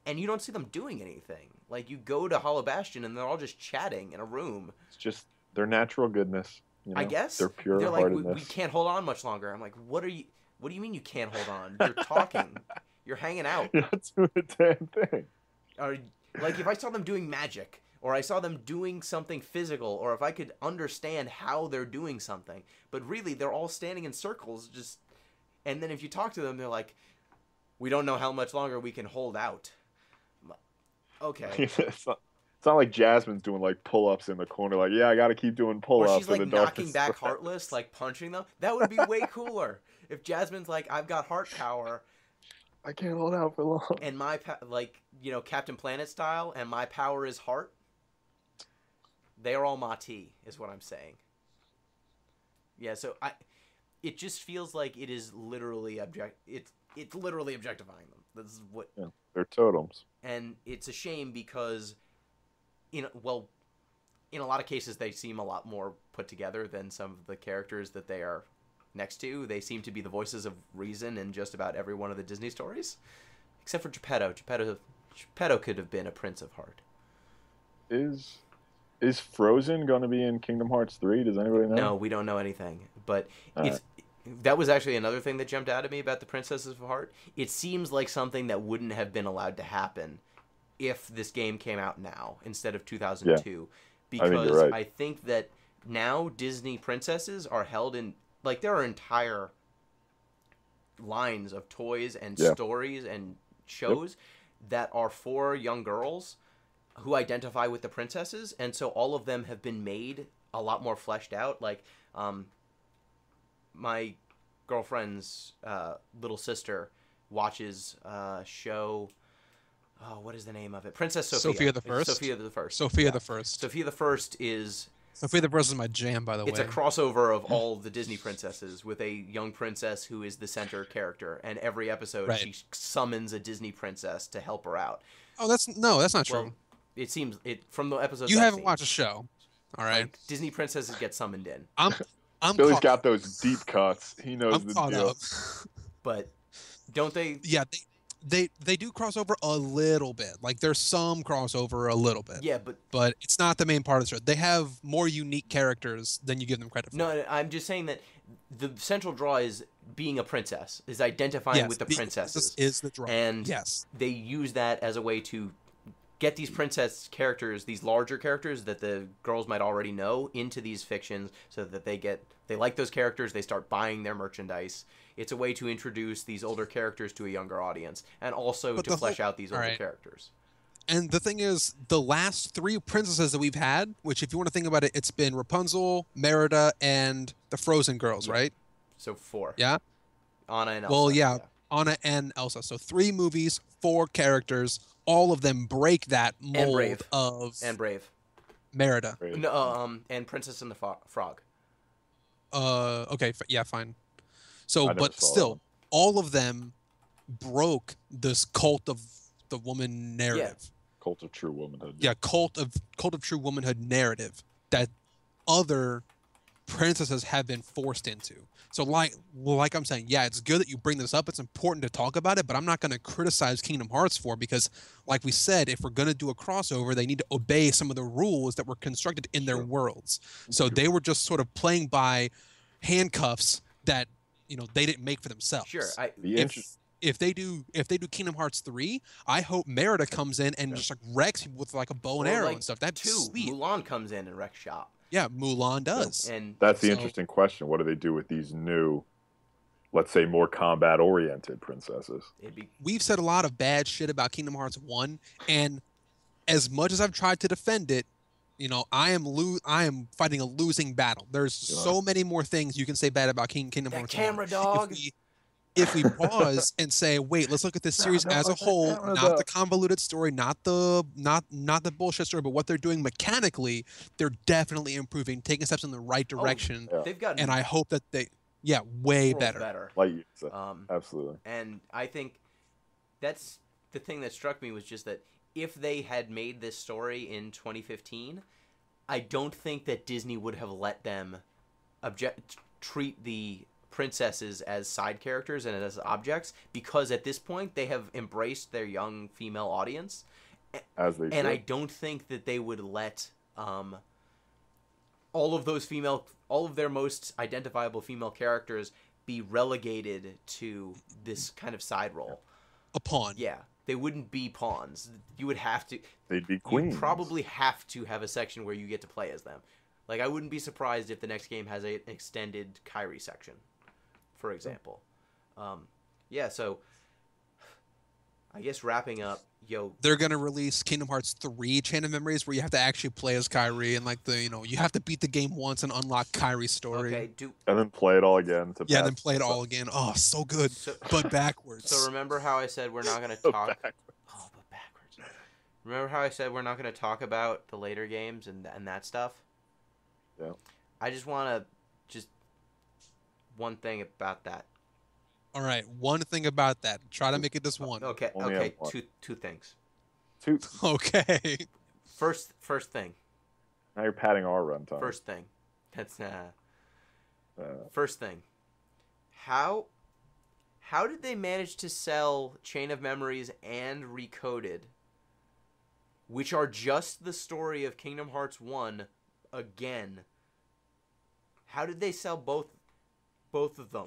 And you don't see them doing anything. Like, you go to Hollow Bastion and they're all just chatting in a room. It's just their natural goodness. You know? I guess. Their pure They're like, heartedness. we can't hold on much longer. I'm like, what do you mean you can't hold on? You're talking. You're hanging out. You're not doing a damn thing. Like, if I saw them doing magic, or I saw them doing something physical, or if I could understand how they're doing something. But really, they're all standing in circles, just... And then if you talk to them, they're like, we don't know how much longer we can hold out. Okay. It's not like Jasmine's doing like pull-ups in the corner. Like, yeah, I got to keep doing pull-ups. Or she's like in the knocking darkness. back Heartless, like punching them. That would be way cooler. If Jasmine's like, I've got heart power. I can't hold out for long. And my, like, you know, Captain Planet style, and my power is heart. They are all Mati, is what I'm saying. Yeah, so it just feels like it is literally it's literally objectifying them. This is what. Yeah, they're totems. And it's a shame because, in a lot of cases they seem a lot more put together than some of the characters that they are next to. They seem to be the voices of reason in just about every one of the Disney stories, except for Geppetto. Geppetto could have been a Prince of Heart. Is Frozen going to be in Kingdom Hearts 3? Does anybody know? No, we don't know anything. But that was actually another thing that jumped out at me about the Princesses of Heart. It seems like something that wouldn't have been allowed to happen if this game came out now instead of 2002. Yeah. Because I think you're right. I think that now Disney princesses are held in... Like, there are entire lines of toys and stories and shows that are for young girls who identify with the princesses, and so all of them have been made a lot more fleshed out. Like, my girlfriend's little sister watches a show. Oh, what is the name of it? Princess Sophia. Sophia the First. Sophia the First. Sophia the First. Sophia the First is. Sophia the First is my jam, by the way. It's a crossover of all the Disney princesses with a young princess who is the center character, and every episode she summons a Disney princess to help her out. Oh, that's not true. Well, it seems from the episodes. You haven't watched a show, all right? Like, Disney princesses get summoned in. I'm Billy's got those deep cuts. He knows the deal. But don't they? Yeah, they do cross over a little bit. Like, there's some crossover a little bit. Yeah, but it's not the main part of the show. They have more unique characters than you give them credit for. No, I'm just saying that the central draw is being a princess, is identifying with the princesses. Is the draw. And they use that as a way to get these princess characters, these larger characters that the girls might already know, into these fictions so that they like those characters, they start buying their merchandise. It's a way to introduce these older characters to a younger audience, and also to flesh out these older characters. And the thing is, the last 3 princesses that we've had, which if you want to think about it, it's been Rapunzel, Merida, and the Frozen girls, right? So 4. Yeah? Anna and Elsa. Well, yeah, Anna and Elsa. So 3 movies, 4 characters. All of them break that mold of... And Brave. Merida. No, and Princess and the Frog. Okay, yeah, fine. So, but still, all of them broke this cult of the woman narrative. Yeah. Cult of true womanhood. Yeah, cult of true womanhood narrative that other princesses have been forced into. So like I'm saying, yeah, it's good that you bring this up. It's important to talk about it, but I'm not going to criticize Kingdom Hearts for it because, like we said, if we're going to do a crossover, they need to obey some of the rules that were constructed in their worlds. So they were just sort of playing by handcuffs that they didn't make for themselves. Sure. If they do Kingdom Hearts 3, I hope Merida comes in and just like wrecks people with like a bow and arrow and stuff. That'd be sweet. Mulan comes in and wrecks shop. Yeah, Mulan does. And that's the interesting question. What do they do with these new, let's say, more combat-oriented princesses? We've said a lot of bad shit about Kingdom Hearts 1, and as much as I've tried to defend it, I am fighting a losing battle. There's so many more things you can say bad about Kingdom Hearts 1. Camera dog. if we pause and say, wait, let's look at this series as a whole, not the convoluted story, not the bullshit story, but what they're doing mechanically, they're definitely improving, taking steps in the right direction. They've gotten, and I hope that way better. Like you said, absolutely. And I think that's the thing that struck me was just that if they had made this story in 2015, I don't think that Disney would have let them treat the princesses as side characters and as objects, because at this point they have embraced their young female audience, as they and I don't think that they would let all of their most identifiable female characters be relegated to this kind of side role. A pawn. Yeah, they wouldn't be pawns. You would have to. They'd be queens. You probably have to have a section where you get to play as them. Like, I wouldn't be surprised if the next game has an extended Kairi section, for example. Yeah, so I guess wrapping up, they're gonna release Kingdom Hearts 3 Chain of Memories, where you have to actually play as Kairi, and like you have to beat the game once and unlock Kairi's story. Okay, and then play it all again. Then play it all again. Oh, so good, but backwards. So remember how I said we're not gonna talk? But backwards. Remember how I said we're not gonna talk about the later games and that stuff? Yeah. I just want to one thing about that. All right, one thing about that. Try to make it just one. Okay. Two things. Two. Okay. First thing. Now you're padding our runtime. First thing. That's first thing. How did they manage to sell Chain of Memories and Recoded, which are just the story of Kingdom Hearts 1 again? How did they sell both of them?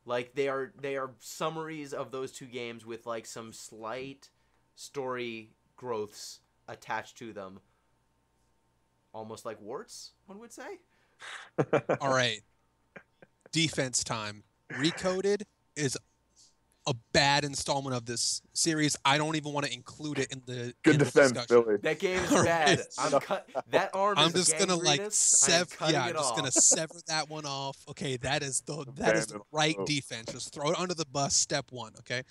Like, they are summaries of those two games with like some slight story growths attached to them, almost like warts, one would say. All right, defense time. Recoded is a bad installment of this series. I don't even want to include it in the good defense, Billy. That game is bad. That arm. I'm just gonna sever. Yeah, I'm just gonna sever that one off. Okay, that is the right defense. Just throw it under the bus. Step one. Okay.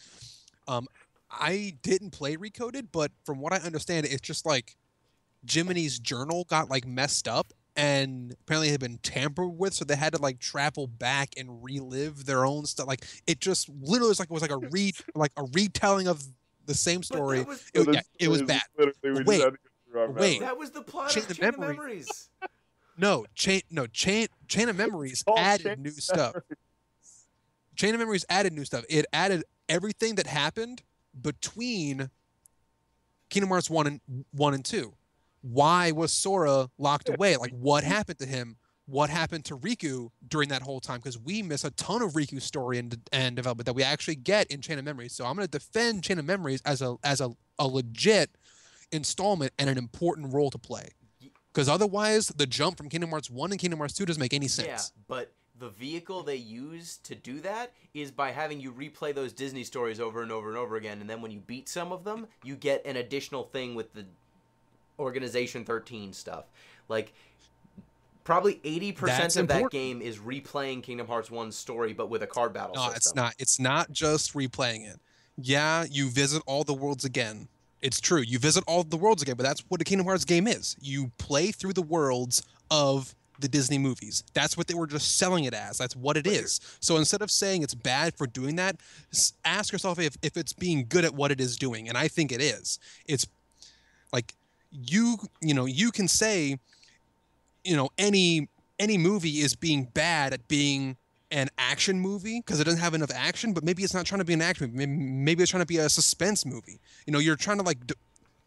I didn't play Recoded, but from what I understand, it's just like Jiminy's journal got like messed up, and apparently it had been tampered with, so they had to like travel back and relive their own stuff. Like, it just literally was like a retelling of the same story. It was bad. Wait, that was the plot of Chain of Memories. Chain of Memories added new stuff. Chain of Memories added new stuff. It added everything that happened between Kingdom Hearts 1 and 2. Why was Sora locked away? Like, what happened to him? What happened to Riku during that whole time? Because we miss a ton of Riku's story and development that we actually get in Chain of Memories. So I'm going to defend Chain of Memories as a legit installment and an important role to play. Because otherwise, the jump from Kingdom Hearts 1 and Kingdom Hearts 2 doesn't make any sense. Yeah, but the vehicle they use to do that is by having you replay those Disney stories over and over and over again, and then when you beat some of them, you get an additional thing with the Organization 13 stuff. Like, probably 80% of that game is replaying Kingdom Hearts 1's story, but with a card battle system. No, it's not. It's not just replaying it. Yeah, you visit all the worlds again. It's true. You visit all the worlds again, but that's what a Kingdom Hearts game is. You play through the worlds of the Disney movies. That's what they were just selling it as. That's what it is. So instead of saying it's bad for doing that, ask yourself if it's being good at what it is doing. And I think it is. It's like, you can say, any movie is being bad at being an action movie because it doesn't have enough action, but maybe it's not trying to be an action movie. Maybe it's trying to be a suspense movie. You're trying to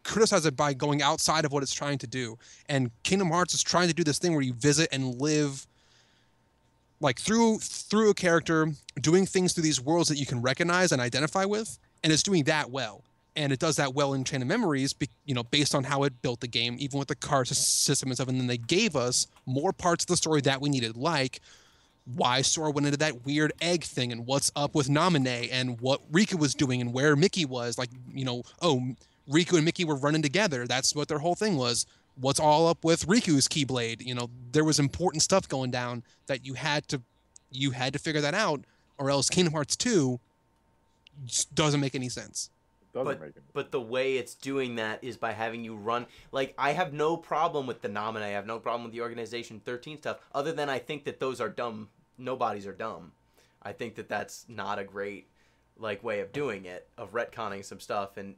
criticize it by going outside of what it's trying to do. And Kingdom Hearts is trying to do this thing where you visit and live like through a character, doing things through these worlds that you can recognize and identify with, and it's doing that well. And it does that well in Chain of Memories, based on how it built the game, even with the card system and stuff. And then they gave us more parts of the story that we needed, like why Sora went into that weird egg thing and what's up with Naminé and what Riku was doing and where Mickey was. Like, Riku and Mickey were running together. That's what their whole thing was. What's all up with Riku's Keyblade? There was important stuff going down that you had to figure that out or else Kingdom Hearts 2 just doesn't make any sense. But the way it's doing that is by having you run. Like, I have no problem with the Nominee. I have no problem with the Organization 13 stuff, other than I think that those are dumb. Nobodies are dumb. I think that that's not a great way of doing it, of retconning some stuff. And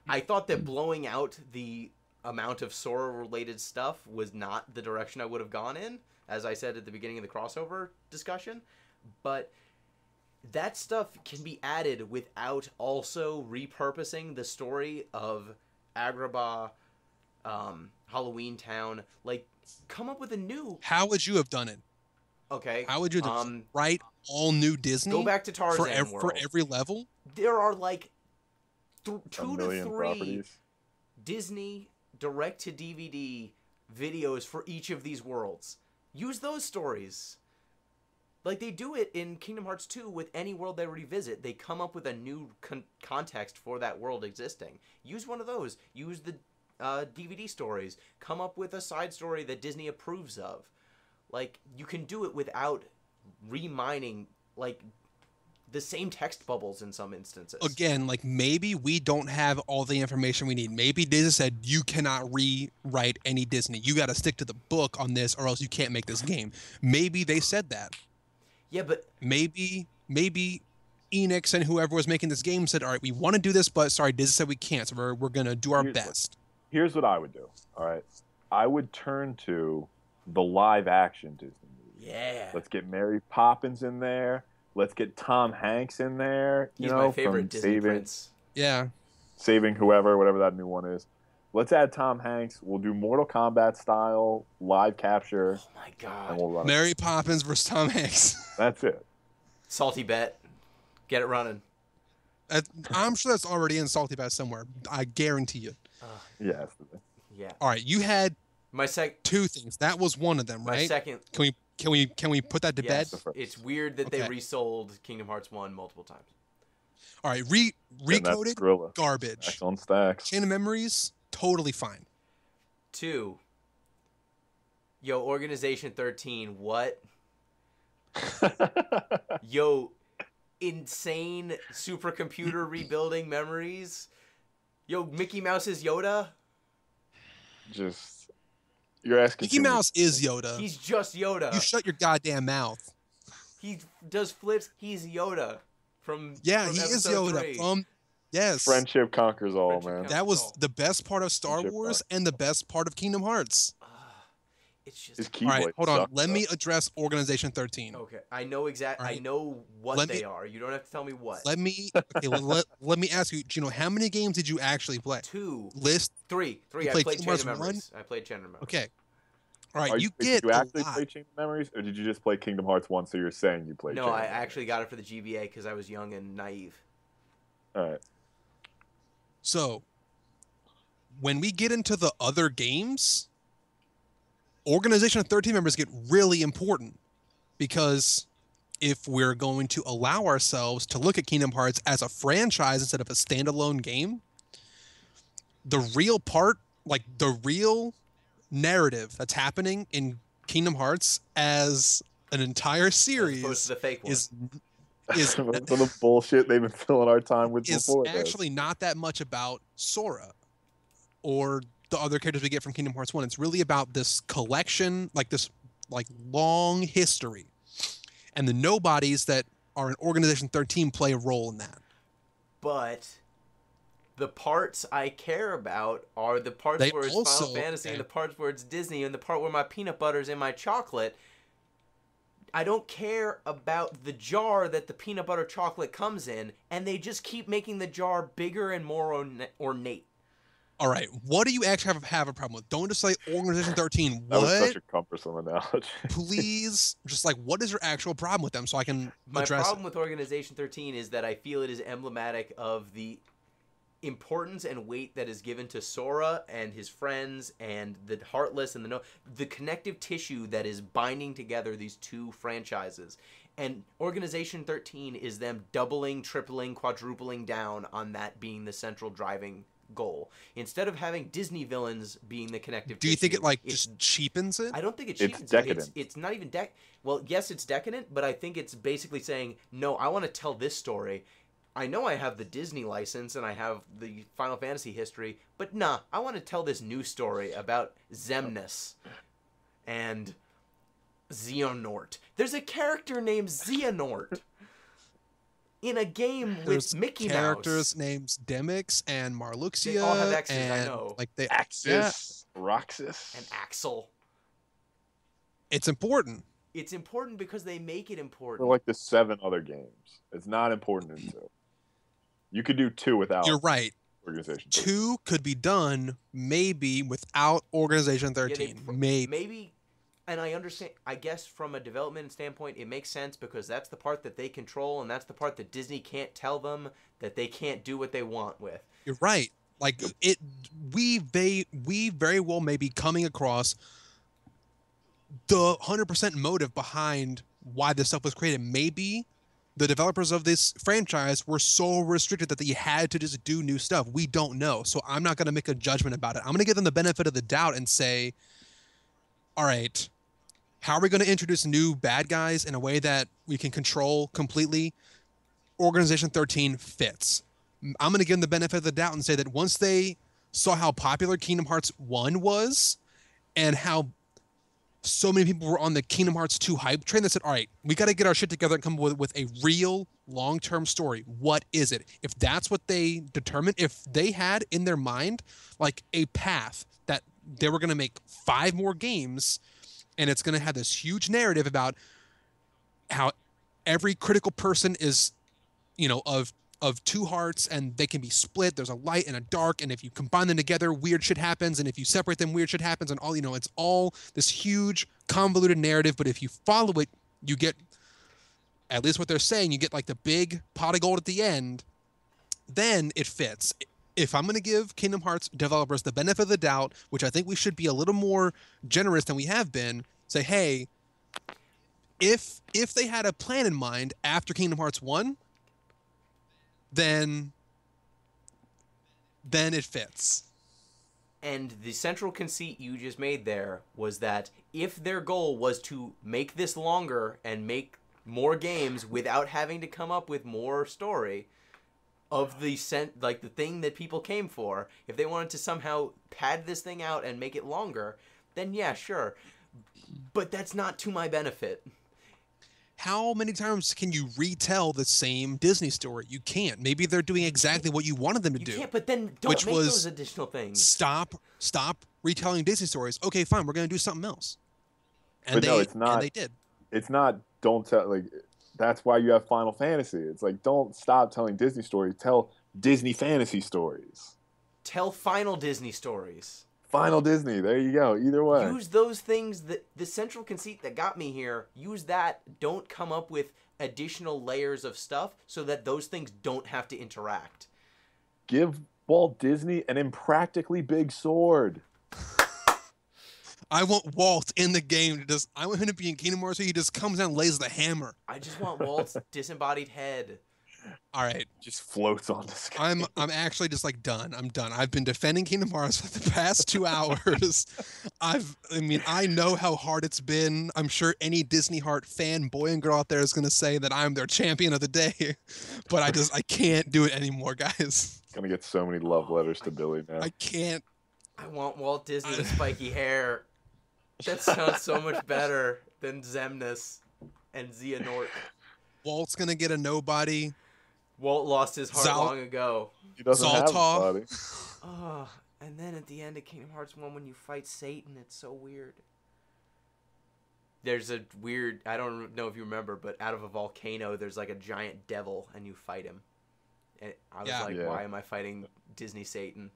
I thought that blowing out the amount of Sora-related stuff was not the direction I would have gone in, as I said at the beginning of the crossover discussion. But that stuff can be added without also repurposing the story of Agrabah, Halloween Town. Like, come up with a new... How would you have done it? Okay. How would you write all new Disney? Go back to Tarzan World. For every level? There are like 2 to 3 properties. Disney direct-to-DVD videos for each of these worlds. Use those stories. Like they do it in Kingdom Hearts 2 with any world they revisit. They come up with a new context for that world existing. Use one of those. Use the DVD stories. Come up with a side story that Disney approves of. Like, you can do it without remining, like, the same text bubbles in some instances. Again, like, maybe we don't have all the information we need. Maybe Disney said, you cannot rewrite any Disney. You got to stick to the book on this or else you can't make this game. Maybe they said that. Yeah, but... Maybe Enix and whoever was making this game said, all right, we want to do this, but sorry, Disney said we can't, so we're going to do our best. Here's what I would do, all right? I would turn to the live-action Disney movie. Yeah. Let's get Mary Poppins in there. Let's get Tom Hanks in there. He's my favorite Disney prince. Yeah. Saving whoever, whatever that new one is. Let's add Tom Hanks. We'll do Mortal Kombat style live capture. Oh my god. And we'll run Mary Poppins versus Tom Hanks. That's it. Salty Bet. Get it running. I'm sure that's already in Salty Bet somewhere. I guarantee you. Yes. Yeah. All right, you had my two things. That was one of them, right? My second. Can we put that to bed? It's weird that they resold Kingdom Hearts 1 multiple times. All right, recoded garbage. Stacks on stacks. Chain of Memories, totally fine. 2. Yo, Organization 13, what? Yo, insane supercomputer rebuilding memories. Yo, Mickey Mouse is Yoda. Just, you're asking. Mickey Mouse is Yoda. He's just Yoda. You shut your goddamn mouth. He does flips. He's Yoda from. Yeah, from he is Yoda 3. from. Yes. Friendship conquers all, man. That was the best part of Star Wars and the best part of Kingdom Hearts. It's just. All right, hold on. Let me address Organization 13. Okay, I know exactly. Right. I know what they are. You don't have to tell me what. Let me. Okay, let me ask you. Gino, how many games did you actually play? 2. List. 3. I played Chain of Memories. I played Chain of Memories. Okay. All right, did you actually play Chain of Memories, or did you just play Kingdom Hearts 1? So you're saying you played? No, I actually got it for the GBA because I was young and naive. All right. So, when we get into the other games, Organization of 13 members get really important because if we're going to allow ourselves to look at Kingdom Hearts as a franchise instead of a standalone game, the real part, like the real narrative that's happening in Kingdom Hearts as an entire series, as opposed to the fake one, is for the bullshit they've been filling our time with before. It's actually not that much about Sora or the other characters we get from Kingdom Hearts 1. It's really about this collection, this long history. And the nobodies that are in Organization 13 play a role in that. But the parts I care about are the parts where it's Final Fantasy and the parts where it's Disney and the part where my peanut butter's in my chocolate. I don't care about the jar that the peanut butter chocolate comes in, and they just keep making the jar bigger and more ornate. All right, what do you actually have a problem with? Don't just say Organization 13. What? That was such a cumbersome analogy. Please, just what is your actual problem with them so I can address it? My problem with Organization 13 is that I feel it is emblematic of the importance and weight that is given to Sora and his friends and the Heartless and the connective tissue that is binding together these two franchises. And Organization 13 is them doubling, tripling, quadrupling down on that being the central driving goal. Instead of having Disney villains being the connective Do you think tissue, it like just cheapens it? I don't think it It's cheapens decadent. It's not even well, yes, it's decadent, but I think it's basically saying, no, I want to tell this story. I know I have the Disney license and I have the Final Fantasy history, but nah, I want to tell this new story about Xemnas and Xehanort. There's a character named Xehanort in a game There's with Mickey characters Mouse. names Demix and Marluxia. They all have X's, and, I know. Like they, Axis, Roxas. And Axel. it's important. It's important because they make it For important. like the 7 other games. It's not important in 2. You could do 2 without You're right. Organization 2 could be done maybe without Organization 13. Maybe, and I understand, I guess from a development standpoint, it makes sense because that's the part that they control and that's the part that Disney can't tell them that they can't do what they want with. You're right. Like we very well may be coming across the 100% motive behind why this stuff was created. Maybe the developers of this franchise were so restricted that they had to just do new stuff. We don't know. So I'm not going to make a judgment about it. I'm going to give them the benefit of the doubt and say, all right, how are we going to introduce new bad guys in a way that we can control completely? Organization 13 fits. I'm going to give them the benefit of the doubt and say that once they saw how popular Kingdom Hearts 1 was and how so many people were on the Kingdom Hearts 2 hype train, they said, all right, we got to get our shit together and come up with a real long-term story. What is it? If that's what they determined, if they had in their mind like a path that they were going to make 5 more games and it's going to have this huge narrative about how every critical person is, of 2 hearts and they can be split. There's a light and a dark, and if you combine them together, weird shit happens, and if you separate them, weird shit happens, and all, it's all this huge convoluted narrative. But if you follow it, you get, at least what they're saying, you get like the big pot of gold at the end. Then it fits. If I'm going to give Kingdom Hearts developers the benefit of the doubt, which I think we should be a little more generous than we have been, say, hey, if they had a plan in mind after Kingdom Hearts 1, then it fits. And the central conceit you just made there was that if their goal was to make this longer and make more games without having to come up with more story of the thing that people came for, if they wanted to somehow pad this thing out and make it longer, then yeah, sure. But that's not to my benefit. How many times can you retell the same Disney story? You can't. Maybe they're doing exactly what you wanted them to do. You can't, but then don't make those additional things. Stop retelling Disney stories. Okay, fine, we're going to do something else. And it's not. And they did. It's not, don't tell, like, that's why you have Final Fantasy. It's like, don't stop telling Disney stories. Tell Disney fantasy stories. Tell final Disney stories. Final Disney. There you go. Either way. Use those things, the central conceit that got me here. Use that. Don't come up with additional layers of stuff so that those things don't have to interact. Give Walt Disney an impractically big sword. I want Walt in the game. I want him to be in Kingdom Hearts so he just comes down and lays the hammer. I just want Walt's disembodied head. All right. Just floats on the sky. I'm actually just like done. I'm done. I've been defending Kingdom Hearts for the past 2 hours. I know how hard it's been. I'm sure any Disney Heart fan, boy and girl out there, is going to say that I'm their champion of the day. But I can't do it anymore, guys. Gonna get so many love letters to Billy now. I can't. I want Walt Disney with spiky hair. That sounds so much better than Xemnas and Xehanort. Walt's going to get a nobody. Walt lost his heart long ago. He doesn't have a body. Oh, and then at the end of Kingdom Hearts 1 when you fight Satan, it's so weird. There's a weird, I don't know if you remember, but out of a volcano there's like a giant devil and you fight him. And I was why am I fighting Disney Satan?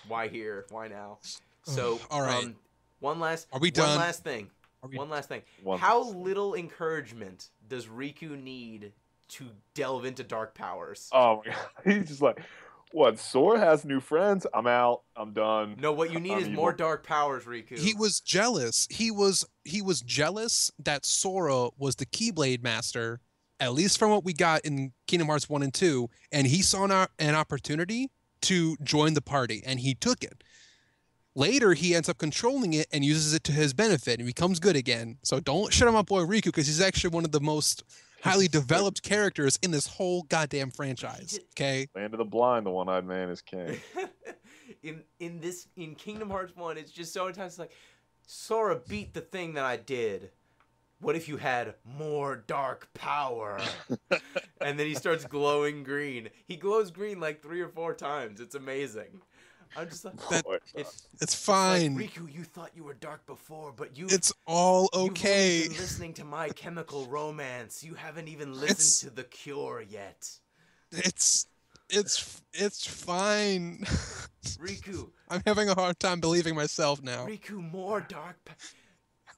Why here? Why now? So, all right. One last Are we done? One last thing. How little encouragement does Riku need to delve into dark powers? Oh my god. He's just like, what, Sora has new friends? I'm out. I'm done. No, what you need is more dark powers, Riku. He was jealous. He was jealous that Sora was the Keyblade master, at least from what we got in Kingdom Hearts 1 and 2, and he saw an opportunity to join the party, and he took it. Later, he ends up controlling it and uses it to his benefit and becomes good again. So don't shut on my boy Riku, because he's actually one of the most highly developed characters in this whole goddamn franchise. Okay? Land of the blind, the one-eyed man is king. in Kingdom Hearts 1, it's just so many times like, Sora beat the thing that I did. What if you had more dark power? And then he starts glowing green. He glows green like 3 or 4 times. It's amazing. I'm just like, it's fine. Like, Riku, you thought you were dark before, but it's all okay. You've only been listening to My Chemical Romance. You haven't even listened to The Cure yet. It's fine. Riku, I'm having a hard time believing myself now. Riku, more dark.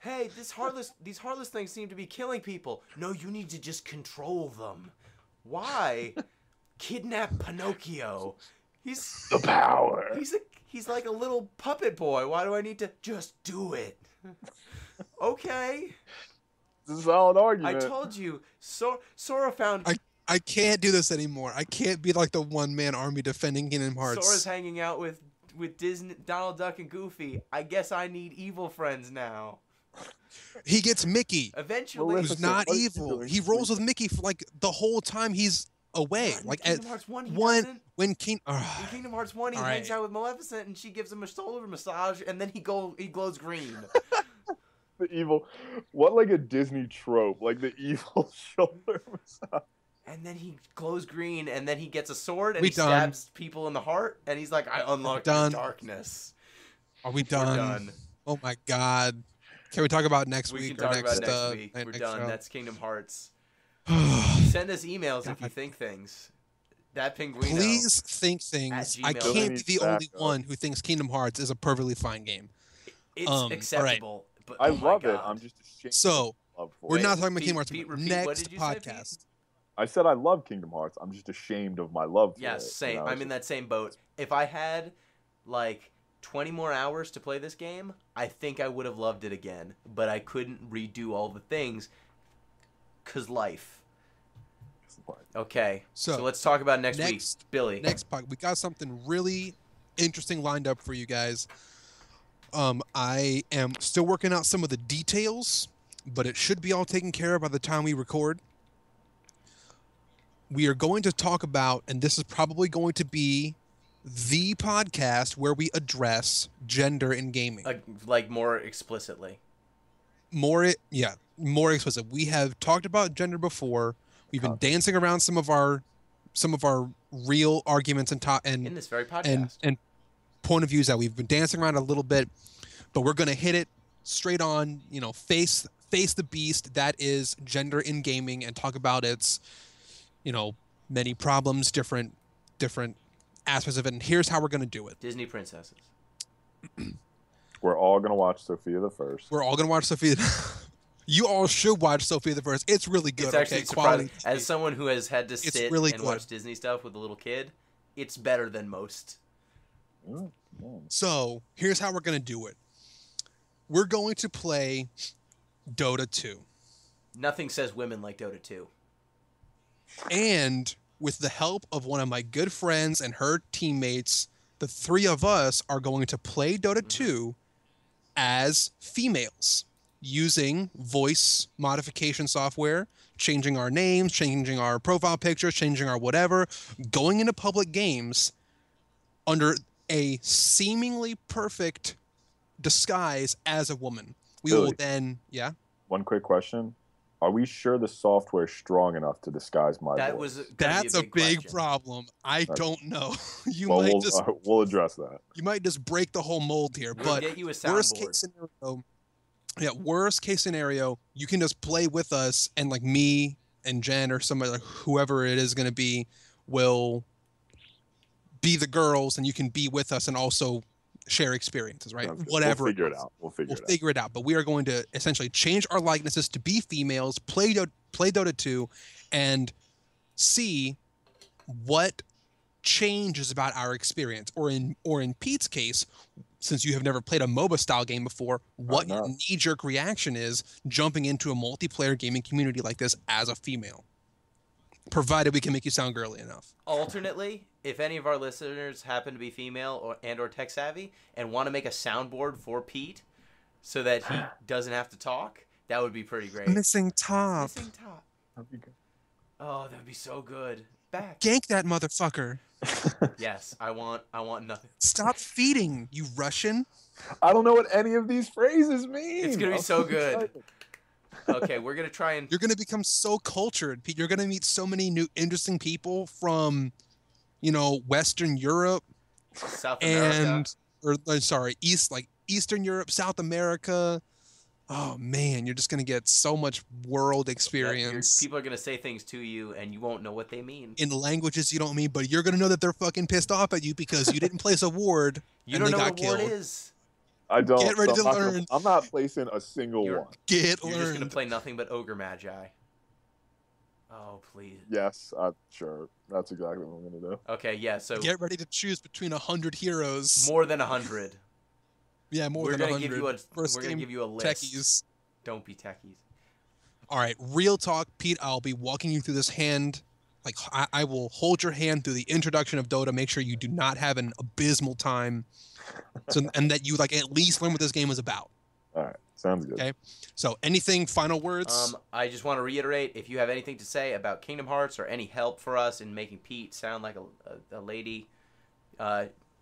Hey, these heartless things seem to be killing people. No, you need to just control them. Why? Kidnap Pinocchio. He's the power. He's like a little puppet boy. Why do I need to just do it? Okay. This is a solid argument. I told you. Sora found. I can't do this anymore. I can't be like the one-man army defending Kingdom Hearts. Sora's hanging out with Disney, Donald Duck, and Goofy. I guess I need evil friends now. He gets Mickey. Eventually, who's not evil. He rolls with Mickey for like the whole time he's away. Like Kingdom Hearts 1, in Kingdom Hearts 1, he hangs out with Maleficent, and she gives him a shoulder massage, and then he glows green. The evil, what like a Disney trope, like the evil shoulder massage. And then he glows green, and then he gets a sword, and he stabs people in the heart, and he's like, I unlocked your darkness. Are we done? We're done. Oh my god. Can we talk about next week? We can talk about next week. We're done. Show. That's Kingdom Hearts. Send us emails if you think things. That Pinguino. Please think things. I can't be the only one who thinks Kingdom Hearts is a perfectly fine game. It's acceptable. Right. But, I love it. I'm just ashamed. So, we're not talking about Kingdom Hearts. Next podcast. I said I love Kingdom Hearts. I'm just ashamed of my love for it. Yes, same. You know? I'm in that same boat. If I had, like, 20 more hours to play this game, I think I would have loved it again. But I couldn't redo all the things, because life. Okay, so let's talk about next week. Billy. Next podcast. We got something really interesting lined up for you guys. I am still working out some of the details, but it should be all taken care of by the time we record. We are going to talk about, and this is probably going to be the podcast where we address gender in gaming. Like more explicitly. More explicit. We have talked about gender before. We've been dancing around some of our real arguments and in this very podcast and point of views that we've been dancing around a little bit, but we're going to hit it straight on, face the beast that is gender in gaming, and talk about its many problems, different aspects of it, and here's how we're going to do it. Disney princesses. We're all going to watch Sophia the First. We're all going to watch Sophia. You all should watch Sophia the First. It's really good. It's actually surprising. As someone who has had to sit and watch Disney stuff with a little kid, it's better than most. So, here's how we're going to do it. We're going to play Dota 2. Nothing says women like Dota 2. And with the help of one of my good friends and her teammates, the three of us are going to play Dota 2 as females, using voice modification software, changing our names, changing our profile pictures, changing our whatever, going into public games under a seemingly perfect disguise as a woman. We will then, One quick question. Are we sure the software is strong enough to disguise my voice? That's a big problem. I don't know. We'll address that. You might just break the whole mold here. But get you a soundboard. Worst case scenario, you can just play with us, and like me and Jen or somebody, like whoever it is going to be, will be the girls, and you can be with us and also share experiences, right? Whatever. We'll figure it out. We'll figure it out. But we are going to essentially change our likenesses to be females, play Dota 2, and see what changes about our experience. Or in Pete's case, since you have never played a MOBA style game before, what your knee-jerk reaction is jumping into a multiplayer gaming community like this as a female. provided we can make you sound girly enough. Alternately, if any of our listeners happen to be female or tech savvy and want to make a soundboard for Pete so that he doesn't have to talk, that would be pretty great. Missing top. Missing top. That'd be good. Oh, that would be so good. Back. Gank that motherfucker. Yes, I want nothing. Stop feeding, you Russian. I don't know what any of these phrases mean. It's gonna be so good. Okay, we're gonna try and. You're gonna become so cultured, Pete. You're gonna meet so many new interesting people from, Western Europe, South America, Eastern Europe, South America. Oh man, you're just gonna get so much world experience. People are gonna say things to you, and you won't know what they mean In languages you don't mean, but you're gonna know that they're fucking pissed off at you because you didn't place a ward. You don't know what a ward is. I don't. Get ready to learn. I'm not placing a single one. You're just gonna play nothing but Ogre Magi. Oh please. Yes, sure. That's exactly what I'm gonna do. Okay, yeah. So get ready to choose between 100 heroes. More than 100. Yeah, more than 100. We're gonna give you a list. Techies. Don't be techies. All right, real talk, Pete. I'll be walking you through this hand. Like I will hold your hand through the introduction of Dota. Make sure you do not have an abysmal time, and that you at least learn what this game is about. All right, sounds good. Okay. So, anything final words? I just want to reiterate: if you have anything to say about Kingdom Hearts or any help for us in making Pete sound like a lady,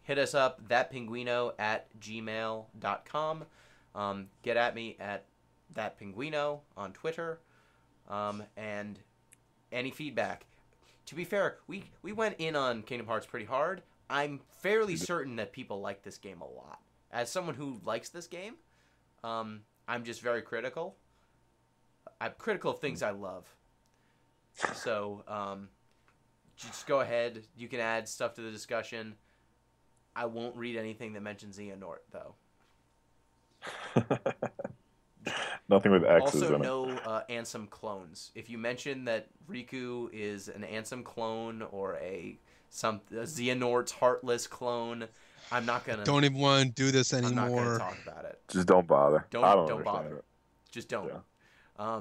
hit us up, thatpinguino@gmail.com. Get at me at thatpinguino on Twitter. And any feedback. To be fair, we went in on Kingdom Hearts pretty hard. I'm fairly certain that people like this game a lot. As someone who likes this game, I'm just very critical. I'm critical of things I love. So, just go ahead. You can add stuff to the discussion. I won't read anything that mentions Xehanort, though. Nothing with X's also, in it. no Ansem clones. If you mention that Riku is an Ansem clone or a Xehanort's Heartless clone, I'm not gonna. Don't even want to do this anymore. I'm not gonna talk about it. Just don't bother. Don't bother. It. Just don't. Yeah.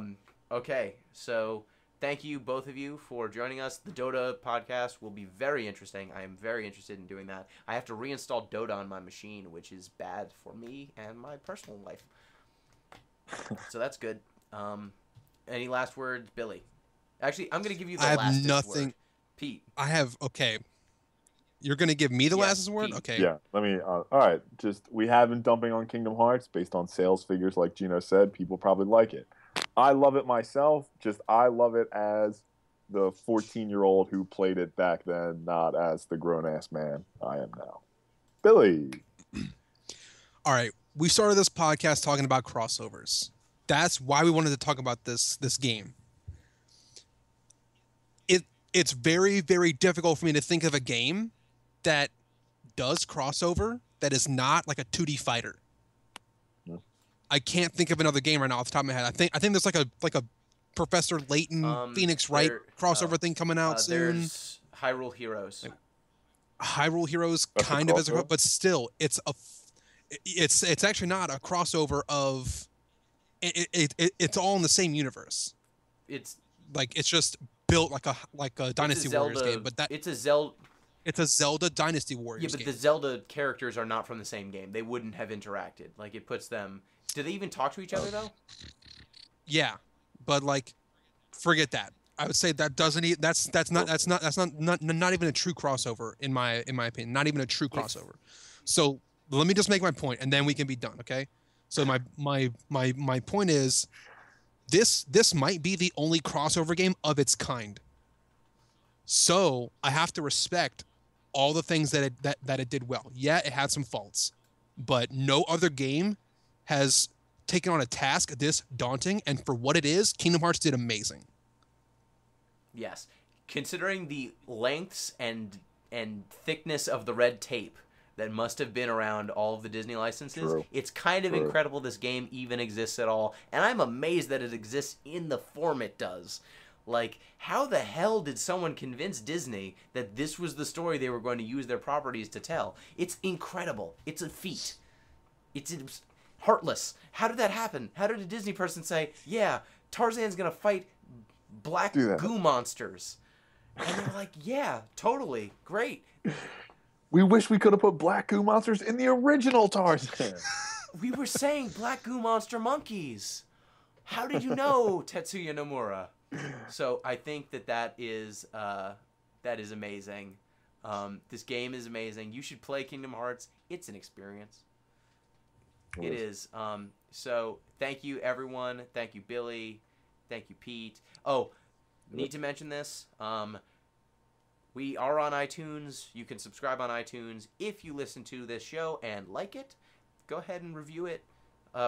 Okay, so thank you both of you for joining us. The Dota podcast will be very interesting. I am very interested in doing that. I have to reinstall Dota on my machine, which is bad for me and my personal life. So that's good. Any last words, Billy? Actually, I'm going to give you the last word. Pete. I have, okay. You're going to give me the last word? Pete. Okay. Yeah, let me, all right. We have been dumping on Kingdom Hearts based on sales figures like Gino said. People probably like it. I love it myself. I love it as the 14-year-old who played it back then, not as the grown-ass man I am now. Billy. All right. We started this podcast talking about crossovers. That's why we wanted to talk about this game. It's very, very difficult for me to think of a game that does crossover that is not like a 2D fighter. Yeah. I can't think of another game right now off the top of my head. I think there's like a Professor Layton Phoenix Wright crossover thing coming out soon. There's Hyrule Heroes. Hyrule Heroes kind of is, but still, it's actually not a crossover of. It's all in the same universe. It's just built like a Dynasty Warriors game, but it's a Zelda Dynasty Warriors game. The Zelda characters are not from the same game. They wouldn't have interacted. It puts them. Do they even talk to each other though? Yeah, but forget that. I would say that doesn't. That's not even a true crossover in my opinion. Not even a true crossover. So let me just make my point, and then we can be done. Okay. So my point is, this might be the only crossover game of its kind. So I have to respect all the things that it did well. Yeah, it had some faults, but no other game has taken on a task this daunting. And for what it is, Kingdom Hearts did amazing. Yes, considering the lengths and thickness of the red tape that must have been around all of the Disney licenses. True. It's kind of incredible this game even exists at all, and I'm amazed that it exists in the form it does. How the hell did someone convince Disney that this was the story they were going to use their properties to tell? It's incredible. It's a feat. It's Heartless. How did that happen? How did a Disney person say, yeah, Tarzan's going to fight black goo monsters? And they were like, yeah, totally, great. We wish we could have put black goo monsters in the original Tarzan. We were saying black goo monster monkeys. How did you know, Tetsuya Nomura? So I think that is amazing. This game is amazing. You should play Kingdom Hearts. It's an experience. It is. So thank you, everyone. Thank you, Billy. Thank you, Pete. Oh, need to mention this. We are on iTunes. You can subscribe on iTunes. If you listen to this show and like it, go ahead and review it.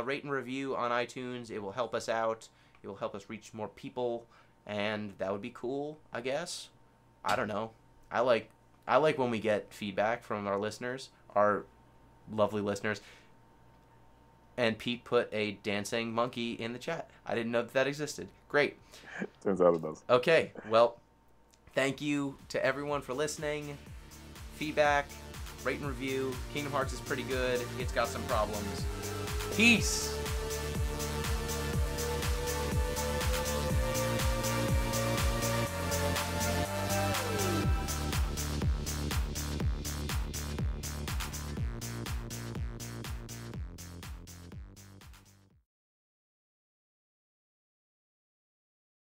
Rate and review on iTunes. It will help us out. It will help us reach more people, and that would be cool, I guess. I don't know. I like when we get feedback from our listeners, our lovely listeners. And Pete put a dancing monkey in the chat. I didn't know that existed. Great. Turns out it does. Okay, well, thank you to everyone for listening. Feedback, rate and review. Kingdom Hearts is pretty good. It's got some problems. Peace!